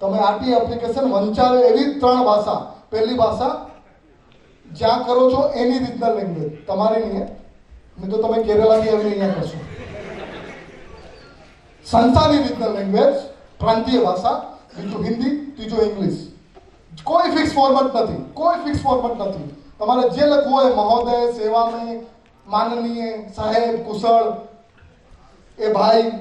તમે આરટીઆઈ એપ્લિકેશન વંચાવે એવી 3 ભાષા. પહેલી ભાષા જ્યાં કરો છો એની રીતના લેંગ્વેજ, તમારી નહીં. નહીં તો તમે કેરલાથી આવીને અહીંયા કરશો. સંસ્થાની રીતના લેંગ્વેજ, પ્રાંતીય ભાષા, બીજું હિન્દી, ત્રીજું ઇંગ્લિશ. કોઈ ફિક્સ ફોર્મેટ નથી, કોઈ ફિક્સ ફોર્મેટ નથી. તમારે જે લખવું હોય, મહોદય, સેવામય, માનનીય, સાહેબ, કુશળ, એ ભાઈ,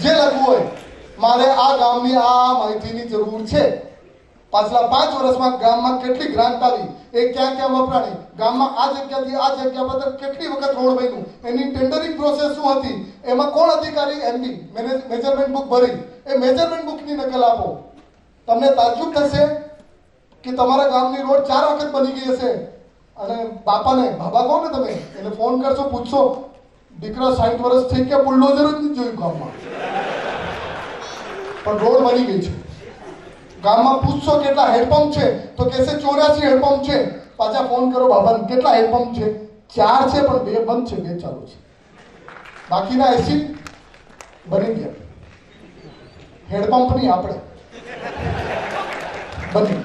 જે લખવું હોય. મારે આ ગામની આ માહિતીની જરૂર છે. પાછલા 5 વર્ષમાં ગામમાં કેટલી ગ્રાન્ટ આવી, એ ક્યાં ક્યાં વપરાણી, ગામમાં આ જગ્યાથી આ જગ્યા પર કેટલી વખત રોડ બન્યું, એની ટેન્ડરિંગ પ્રોસેસ શું હતી, એમાં કોણ અધિકારી એમડી મેજરમેન્ટ બુક ભરી, એ મેજરમેન્ટ બુકની નકલ આપો. તમને તાજુબ થશે કે તમારા ગામની રોડ 4 વખત બની ગઈ હશે અને બાપાને, બાબા કહો ને તમે, એને ફોન કરશો, પૂછશો, દીકરા 60 વર્ષ થઈ ગયા, બુલડોઝર જ નથી જોયું ગામમાં, પણ રોડ બની ગઈ છે. ગામમાં પૂછશો કેટલા હેડપંપ છે તો કહેશે 84 હેડપંપ છે. પાછા ફોન કરો બાબાને, કેટલા હેડપંપ છે? 4 છે પણ 2 બંધ છે, 2 ચાલુ છે. બાકીના 80 બની ગયા. હેડપંપ નહીં, આપણે બની.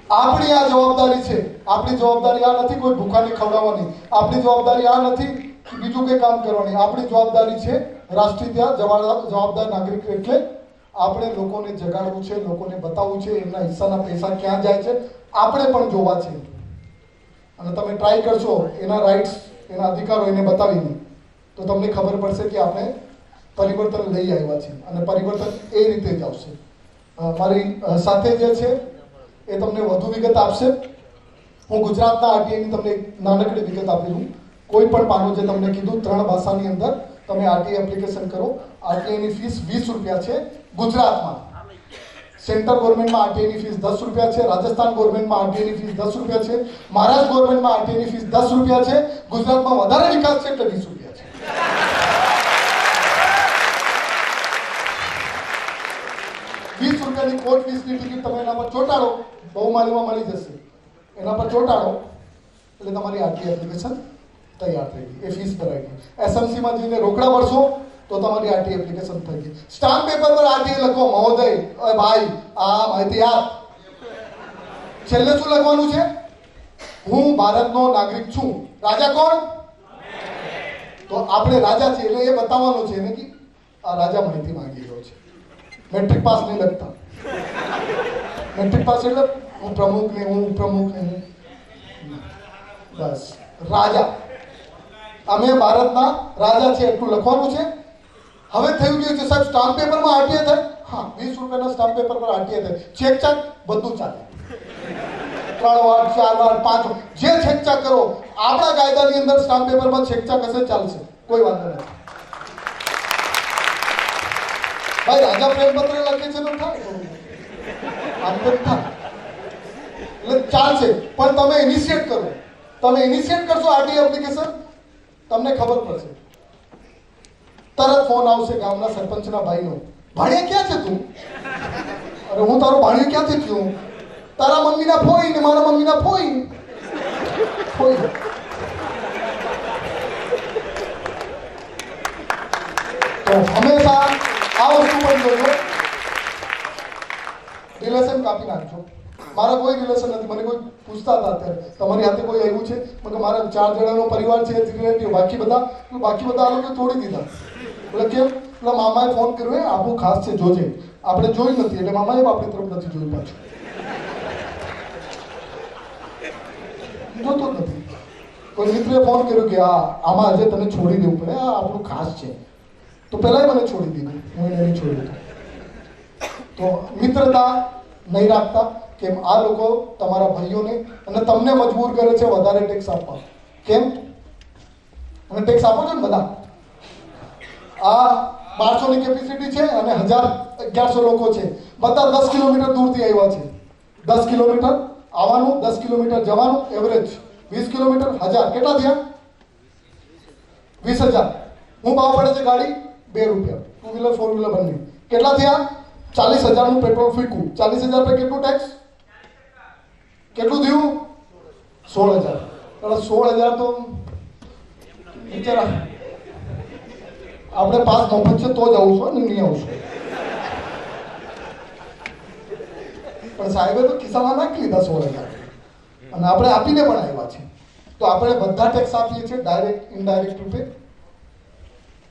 આપણી આ જવાબદારી છે. આપણી જવાબદારી આ નથી કોઈ ભૂખાને ખવડાવવાની. આપણી જવાબદારી આ નથી કે બીજું કંઈ કામ કરવાની. આપણી જવાબદારી છે રાષ્ટ્રીય જવાબદાર નાગરિક એટલે આપણે લોકોને જગાડવું છે, લોકોને બતાવવું છે એમના હિસ્સાના પૈસા ક્યાં જાય છે, આપણે પણ જોવા છે. અને તમે ટ્રાય કરશો એના રાઇટ્સ, એના અધિકારો એને બતાવીને, તો તમને ખબર પડશે કે આપણે પરિવર્તન લઈ આવ્યા છીએ અને પરિવર્તન એ રીતે જ આવશે. મારી સાથે જે છે એ તમને વધુ વિગત આપશે. હું ગુજરાતના આરટીઆઈની તમને એક નાનકડી વિગત આપી દઉં. કોઈ પણ પાનું જે તમને કીધું 3 ભાષાની અંદર તમે આરટીઆઈ એપ્લિકેશન કરો. આરટીઆઈની ફીસ 20 રૂપિયા છે ગુજરાતમાં. સેન્ટ્રલ ગવર્મેન્ટમાં આરટીઆઈની ફીસ 10 રૂપિયા છે. રાજસ્થાન ગવર્મેન્ટમાં આરટીઆઈની ફીસ 10 રૂપિયા છે. મહારાષ્ટ્ર ગવર્મેન્ટમાં આરટીઆઈની ફીસ 10 રૂપિયા છે. ગુજરાતમાં વધારે વિકાસ છે એટલે 20 રૂપિયા છે. ફીસની ટિકિટ તમે એના પર ચોંટાડો, બહુમાલીમાં મળી જશે, એના પર ચોંટાડો એટલે તમારી આરટીઆઈ એપ્લિકેશન તૈયાર થઈ ગઈ, એ ફીસ ભરાઈ ગઈ. એસએમસીમાં જઈને રોકડા ભરશો તો તમારી આરટીઆઈ એપ્લિકેશન થઈ ગઈ. સ્ટામ્પ પેપર પર આરટીઆઈ લખો, મહોદય, ઓય ભાઈ, આ માહિતી આપ. છેલ્લે શું લખવાનું છે? હું ભારતનો નાગરિક છું. રાજા કોણ? તો આપણે રાજા છીએ એટલે એ બતાવવાનું છે ને કે આ રાજા માહિતી માંગી રહ્યો છે. મેટ્રિક પાસ નહીં લખતા. મેટ્રિક પાસ એટલે હું પ્રમુખ ને હું ઉપપ્રમુખ ને હું, બસ રાજા, અમે ભારતના રાજા છે એટલું લખવાનું છે. હવે થયું ગયું છે સાહેબ, સ્ટામ્પ પેપરમાં આરટીઆઈ થાય. હા, 20 રૂપિયાના સ્ટામ્પ પેપર પર આરટીઆઈ થાય. ચેક ચાક બધું ચાલે, 3 વાર 4 વાર 5 વાર જે છેકચાક કરો, આપણા કાયદાની અંદર સ્ટામ્પ પેપરમાં છેકચાક હશે, ચાલશે, કોઈ વાંધો નથી. ભાઈ રાજા પ્રેમપત્ર લખે છે તો થાય, આમ તો થાય એટલે ચાલશે. પણ તમે ઇનિશિયેટ કરો, તમે ઇનિશિયેટ કરશો આરટીઆઈ એપ્લિકેશન, તમને ખબર પડશે. તરત ફોન આવશે ગામના સરપંચના ભાઈનો, ભાણિયા ક્યાં છે તું? અરે હું તારો ભાણિયો ક્યાંથી થયું? તારા મમ્મીના ફોઈ ને મારા મમ્મીના ફોઈ. તો હંમેશા આ વસ્તુ પણ જોજો, રિલેશન કાપી નાખજો. મારા કોઈ રિલેશન નથી. મને કોઈ પૂછતા હતા અત્યારે, તમારી હાથે કોઈ આવ્યું છે? મને મારા 4 જણાનો પરિવાર છે, રિલેટિવ, બાકી બધા આ લોકો તોડી દીધા. એટલે કેમ? એટલે મામાએ ફોન કર્યો, આપણું ખાસ છે, જોજે. આપણે જોઈ નથી એટલે મામાએ આપણી તરફ નથી જોયું, પાછું જોતો જ નથી. કોઈ મિત્રે ફોન કર્યો કે આમાં આજે તને છોડી દેવું પડે, આ આપણું ખાસ છે. તો પહેલાંય મને છોડી દીધું, હું એને નહીં છોડી દીધું. તો મિત્રતા નહીં રાખતા, કેમ આ લોકો તમારા ભાઈઓને અને તમને મજબૂર કરે છે વધારે ટેક્સ આપવા. કેમ? અને ટેક્સ આપો છો ને બધા. આ 1200ની કેપેસિટી છે અને 1100 લોકો છે, બધા 10 કિલોમીટર દૂરથી આવ્યા છે. 10 કિલોમીટર આવવાનું, 10 કિલોમીટર જવાનું, એવરેજ 20 કિલોમીટર 1000, કેટલા થયા? 20,000. હું ભાવ પડે છે ગાડી? 2 રૂપિયા, 2 વ્હીલર 4 વ્હીલર બંને. કેટલા થયા? 40,000નું પેટ્રોલ ફીકું. 40,000 પર કેટલું ટેક્સ? કેટલું થયું? 16,000. એટલે 16,000 તો બિચારા આપણે પાસ મફત છે તો જ આવશું ને, નહીં આવશું. પણ સાહેબે તો ખિસ્સામાં નાખી લીધા 16,000 અને આપણે આપીને પણ આવ્યા છે. તો આપણે બધા ટેક્સ આપીએ છીએ, ડાયરેક્ટ ઇનડાયરેક્ટ રૂપે.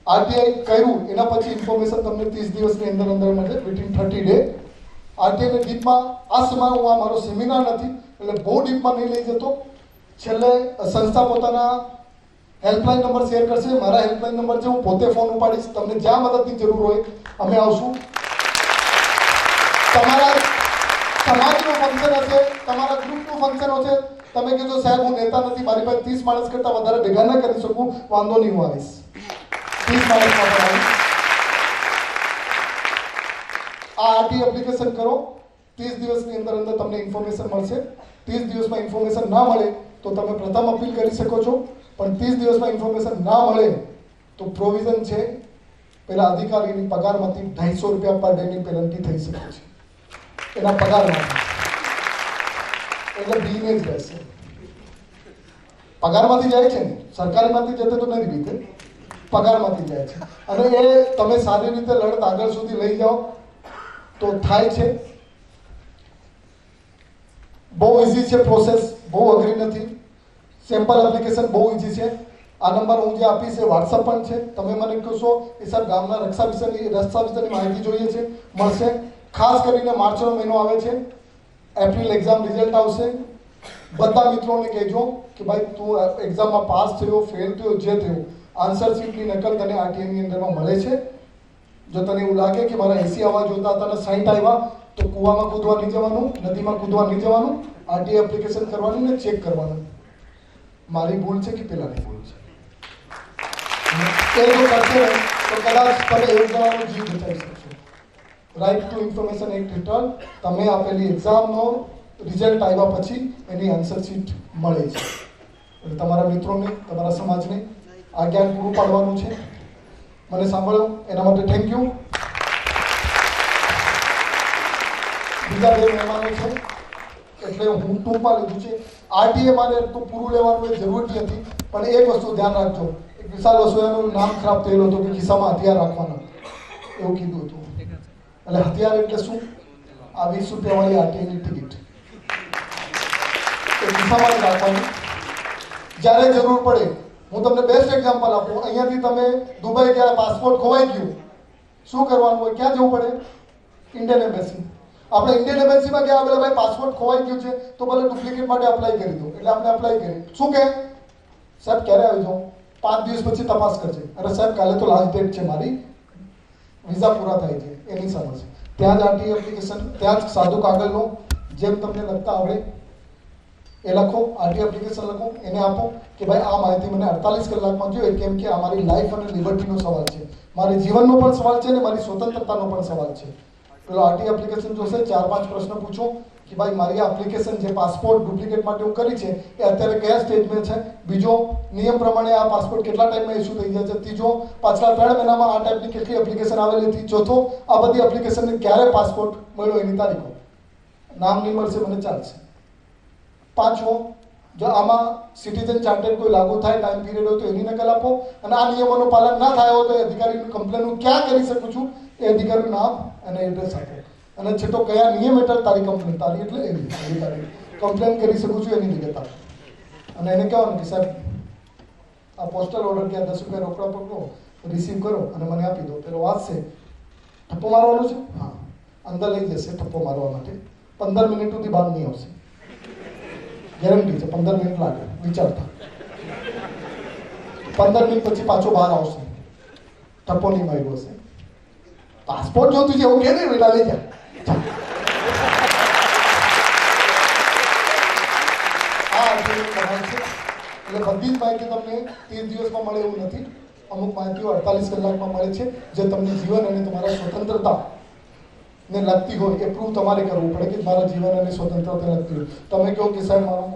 આરટીઆઈ કર્યું એના પછી ઇન્ફોર્મેશન તમને 30 દિવસની અંદર મળે, વિથિન 30 ડે. આરટીઆઈને ડીપમાં આ સમય હું આ મારો સેમિનાર નથી એટલે બહુ ડીપમાં નહીં લઈ જતો. છેલ્લે સંસ્થા પોતાના હેલ્પલાઇન નંબર શેર કરશે. મારા હેલ્પલાઇન નંબર છે, હું પોતે ફોન ઉપાડીશ. તમને જ્યાં મદદની જરૂર હોય અમે આવશું. તમારા સમાજનું ફંક્શન હશે, તમારા ગ્રુપનું ફંક્શન હશે, તમે કહેજો સાહેબ હું નેતા નથી, મારી પાસે 30 માણસ કરતાં વધારે ભેગા ન કરી શકું, વાંધો નહીં, હું આવીશ. 30 માણસમાં પણ આવીશ. આ આરટી એપ્લિકેશન કરો, 30 દિવસની અંદર તમને ઇન્ફોર્મેશન મળશે. 30 દિવસમાં ઇન્ફોર્મેશન ના મળે તો તમે પ્રથમ અપીલ કરી શકો છો, પણ 30 દિવસમાં ઇન્ફોર્મેશન ના મળે તો પ્રોવિઝન છે, પેલા અધિકારીની પગારમાંથી 250 રૂપિયા પર ડેની પેનલ્ટી થઈ શકે છે, એના પગારમાંથી. એટલે બીને જ રહેશે. પગારમાંથી જાય છે ને, સરકારીમાંથી જતે તો નથી બીતે, પગારમાંથી જાય છે. અને એ તમે સારી રીતે લડત આગળ સુધી લઈ જાઓ તો થાય છે. બહુ ઇઝી છે પ્રોસેસ, બહુ અઘરી નથી. સિમ્પલ એપ્લિકેશન, બહુ ઇઝી છે. આ નંબર હું જે આપીશ એ વોટ્સઅપ પણ છે. તમે મને કહેશો એ સર ગામના રક્ષા વિશેની માહિતી જોઈએ છે, મળશે. ખાસ કરીને માર્ચનો મહિનો આવે છે, એપ્રિલ એક્ઝામ રિઝલ્ટ આવશે. બધા મિત્રોને કહેજો કે ભાઈ તું એક્ઝામમાં પાસ થયો, ફેલ થયો, જે થયો, આન્સર શીટની નકલ તને આરટીઆઈની અંદરમાં મળે છે. જો તને એવું લાગે કે મારા 80 આવવા જોતા હતા અને 60 આવ્યા તો કૂવામાં કૂદવા નહીં જવાનું, નદીમાં કૂદવા નહીં જવાનું, આરટીઆઈ એપ્લિકેશન કરવાની ને ચેક કરવાનું મારી ભૂલ છે કે પેલાની ભૂલ છે. એ જો કરશે તો કદાચ તમે એક જણાનો જીવ બચાવી શકશો. રાઇટ ટુ ઇન્ફોર્મેશન એક્ટ હેઠળ તમે આપેલી એક્ઝામનો રિઝલ્ટ આવ્યા પછી એની આન્સર શીટ મળે છે. એટલે તમારા મિત્રોને, તમારા સમાજને આ જ્ઞાન પૂરું પાડવાનું છે. મને સાંભળ્યો એના માટે થેન્ક યુ. બીજા બે મહેમાનો છે એટલે હું ટૂંકમાં લીધું છે. આરટીએ મારે તો પૂરું લેવાનું એ જરૂરી નથી, પણ એક વસ્તુ ધ્યાન રાખજો. એક વિશાલ વસોયાનું નામ ખરાબ થયેલું હતું કે ખિસ્સામાં હથિયાર રાખવાના એવું કીધું હતું. એટલે હથિયાર એટલે શું? આ 20 રૂપિયાવાળી આરટીએની ટિકિટ એ ખિસ્સામાં જ રાખવાની. જ્યારે જરૂર પડે, હું તમને બેસ્ટ એક્ઝામ્પલ આપું. અહીંયાથી તમે દુબઈ ગયા, પાસપોર્ટ ખોવાઈ ગયું, શું કરવાનું હોય? ક્યાં જવું પડે? Indian embassy. આપણે ઇન્ડિયન એમ્બેસીમાં ગયા, બોલે ભાઈ પાસપોર્ટ ખોવાઈ ગયું છે તો ભલે ડુપ્લિકેટ માટે અપ્લાય કરી દો. એટલે આપણે અપ્લાય કરી. શું કહે? સાહેબ ક્યારે આવી જાઉં? 5 દિવસ પછી તપાસ કરજે. અરે સાહેબ કાલે તો લાસ્ટ ડેટ છે મારી, વિઝા પૂરા થાય છે, એની સમજ. ત્યાં જ આરટીએ એપ્લિકેશન, ત્યાં જ સાદું કાગળ લો, જેમ તમને લખતા આવડે એ લખો, આરટીએ એપ્લિકેશન લખો, એને આપો કે ભાઈ આ માહિતી મને 48 કલાકમાં જોઈએ, કેમ કે આ મારી લાઈફ અને લિબર્ટીનો સવાલ છે, મારી જીવનનો પણ સવાલ છે અને મારી સ્વતંત્રતાનો પણ સવાલ છે. પેલો આરટીએ એપ્લિકેશન જોશે, 4-5 પ્રશ્ન પૂછો કે ભાઈ મારી આ એપ્લિકેશન જે પાસપોર્ટ ડુપ્લિકેટ માટે હું કરી છે એ અત્યારે કયા સ્ટેજમાં છે. બીજો, નિયમ પ્રમાણે આ પાસપોર્ટ કેટલા ટાઈમમાં ઇસ્યુ થઈ જાય છે. ત્રીજો, પાછલા 3 મહિનામાં આ ટાઈપની કેટલી એપ્લિકેશન આવેલી હતી. ચોથો, આ બધી એપ્લિકેશનને ક્યારે પાસપોર્ટ મળ્યો એની તારીખો. નામ નહીં મળશે મને ચાલશે. પાંચમો, જો આમાં સિટીઝન ચાર્ટર કોઈ લાગુ થાય, ટાઈમ પીરિયડ હોય તો એની નકલ આપો. અને આ નિયમોનું પાલન ના થાય હોય તો એ અધિકારીની કમ્પ્લેન હું ક્યાં કરી શકું છું એ અધિકારીનું નામ અને એડ્રેસ આપો. અને છેલ્લો કયા નિયમ હેઠળ તારી કમ્પ્લેન, તારી એટલે એવી તારી કમ્પ્લેન કરી શકું છું એની વિગત આપો. અને એને કહેવાનું કે સાહેબ આ પોસ્ટલ ઓર્ડર કે 10 રૂપિયા રોકડા પકડો, રિસીવ કરો અને મને આપી દો. પેલો વાંચશે, ઠપ્પો મારવાનો છે, હા, અંદર લઈ જશે ઠપ્પો મારવા માટે. 15 મિનિટ સુધી બહાર નહીં આવશે, ગેરંટી છે. 15 મિનિટ લાગે વિચારતા. 15 મિનિટ પછી પાછો બહાર આવશે, ઠપ્પો નહીં માર્યો હશે. પાસપોર્ટ જોતું છે એવું કે નહીં, બેટા લઈ જા. એટલે બધી જ માહિતી તમને 30 દિવસમાં મળે એવું નથી. અમુક માહિતીઓ 48 કલાકમાં મળે છે, જે તમને જીવન અને તમારા સ્વતંત્રતા ને લગતી હોય એ પ્રૂવ તમારે કરવું પડે કે મારા જીવન અને સ્વતંત્રતા લગતી હોય. તમે કહો કે સાહેબ મારું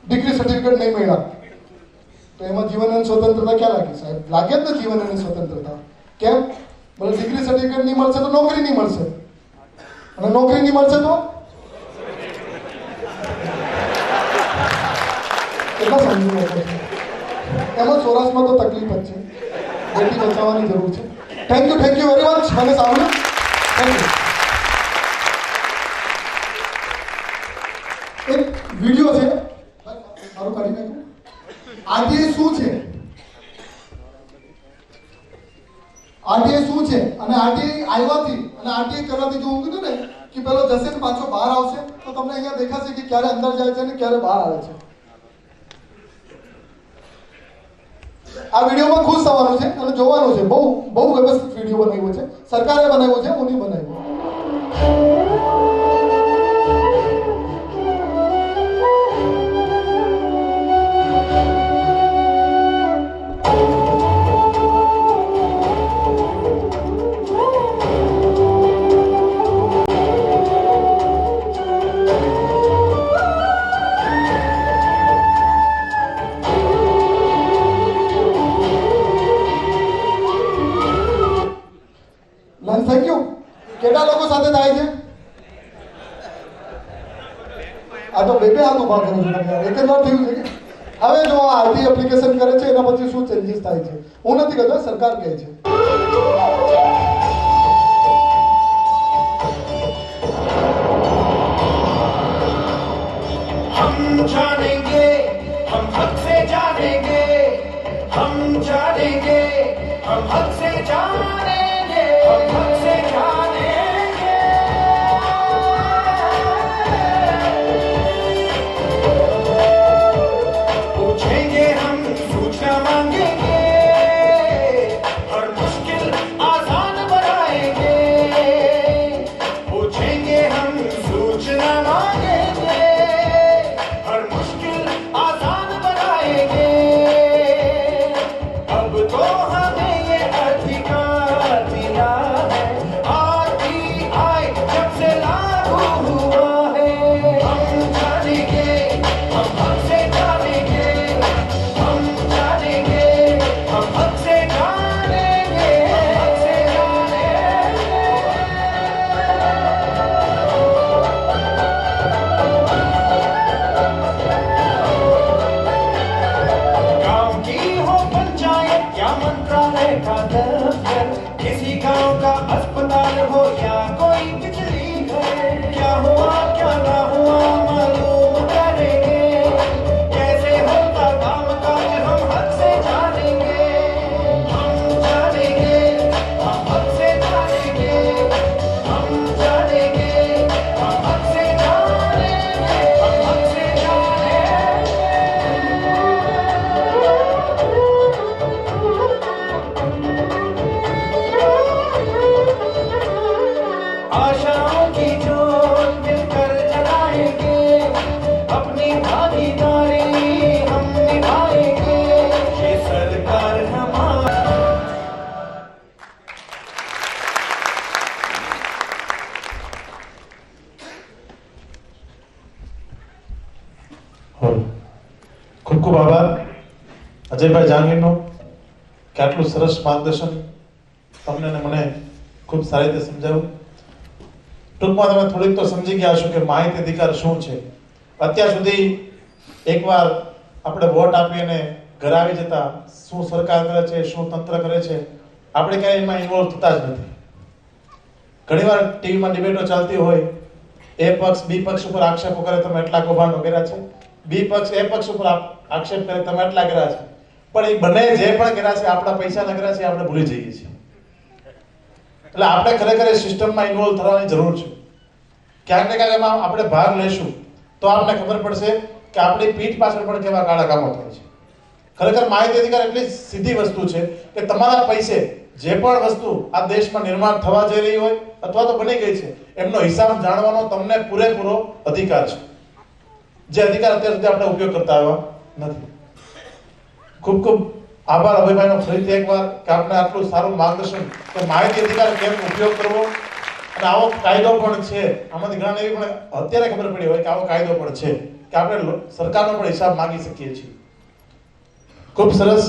ડિગ્રી સર્ટિફિકેટ નહીં મળ્યા તો એમાં જીવન અને સ્વતંત્રતા ક્યાં લાગી? સાહેબ લાગે જ ને જીવન અને સ્વતંત્રતા. કેમ? બોલે ડિગ્રી સર્ટિફિકેટ નહીં મળશે તો નોકરી નહીં મળશે, અને નોકરી નહીં મળશે તો કેટલા સમજી લોકો છે. એમાં સૌરાષ્ટ્રમાં તો તકલીફ જ છે, બેટી બચાવવાની જરૂર છે. Thank you very much. મને સાંભળ્યું. Thank you. એક વિડીયો છે મારું કરી નાખ્યું. આરટીએ શું છે, આરટીએ શું છે અને આરટીએ આવ્યાથી અને આરટીએ કરવાથી જો હું કીધું ને કે પેલો જશે ને પાછો બહાર આવશે તો તમને અહીંયા દેખાશે કે ક્યારે અંદર જાય છે અને ક્યારે બહાર આવે છે. આ વિડીયોમાં ખુશ થવાનું છે અને જોવાનું છે. બહુ વ્યવસ્થિત વિડીયો બનાવ્યો છે, સરકારે બનાવ્યો છે, હું નહીં બનાવ્યો. Thank you. કેટલા લોકો સાથે થાય છે? આ તો બે હાથ ઉભા કરો છો તમે. એક જ વાર થયું છે કે હવે જો આ આરટી એપ્લિકેશન કરે છે એના પછી શું ચેન્જીસ થાય છે હું નથી કહેતો, સરકાર કહે છે. हम जानेंगे, हम हद से जानेंगे, हम जानेंगे, हम हद से जानेंगे, हम हद से जानेंगे. पूछेंगे हम, सूचना मांगेंगे, हर मुश्किल आसान बनाएंगे. पूछेंगे हम, सूचना मांगेंगे, हर मुश्किल आसान बनाएंगे. अब तो हमें ये अधिकार का दफ्तर, किसी गांव का अस्पताल हो या कोई बिजली घर, क्या हुआ क्या ना हुआ मालूम करेंगे, कैसे होता काम काज हम हद से जानेंगे, हम जानेंगे, हम हद से जानेंगे, हम जानेंगे, हम हद से जानेंगे, हम हद से आशाओं की ज्योत मिलकर जलाएंगे, अपनी भागीदारी हम निभाएंगे, ये सरकार हमारी। ખૂબ ખૂબ આભાર અજયભાઈ જાંગીરનો કે આટલું સરસ માર્ગદર્શન તમને ને મને ખૂબ સારી રીતે સમજાવ્યું. ટૂંકમાં તમે થોડીક તો સમજી ગયા હશો કે માહિતી અધિકાર શું છે. અત્યાર સુધી એકવાર આપણે વોટ આપી અને ઘર આવી જતા શું સરકાર કરે છે, શું તંત્ર કરે છે, આપણે ક્યાંય એમાં ઇન્વોલ્વ થતા જ નથી. ઘણીવાર ટીવીમાં ડિબેટો ચાલતી હોય, એ પક્ષ બી પક્ષ ઉપર આક્ષેપો કરે તમે એટલા કૌભાંડો કર્યા છે, બી પક્ષ એ પક્ષ ઉપર આક્ષેપ કરે તમે એટલા કર્યા છે, પણ એ બંને જે પણ કર્યા છે આપણા પૈસાના કર્યા છે આપણે ભૂલી જઈએ છીએ. એટલે આપણે ખરેખર એ સિસ્ટમમાં ઇન્વોલ્વ થવાની જરૂર છે. ક્યાંક ને ક્યાંક એમાં આપણે ભાગ લેશું તો આપણને ખબર પડશે કે આપણી પીઠ પાછળ પણ કેવા કાળા કામો થાય છે. ખરેખર માહિતી અધિકાર એટલી સીધી વસ્તુ છે કે તમારા પૈસે જે પણ વસ્તુ આ દેશમાં નિર્માણ થવા જઈ રહી હોય અથવા તો બની ગઈ છે એમનો હિસાબ જાણવાનો તમને પૂરેપૂરો અધિકાર છે, જે અધિકાર અત્યાર સુધી આપણે ઉપયોગ કરતા આવ્યા નથી. ખૂબ ખૂબ આભાર અભયભાઈનો ફરીથી એકવાર કે આપણે આટલું સારું માર્ગદર્શન કે માહિતી અધિકાર કેમ ઉપયોગ કરવો, અને આવો કાયદો પણ છે. આમાંથી ઘણા એવી પણ અત્યારે ખબર પડી હોય કે આવો કાયદો પણ છે કે આપણે સરકારનો પણ હિસાબ માંગી શકીએ છીએ. ખૂબ સરસ.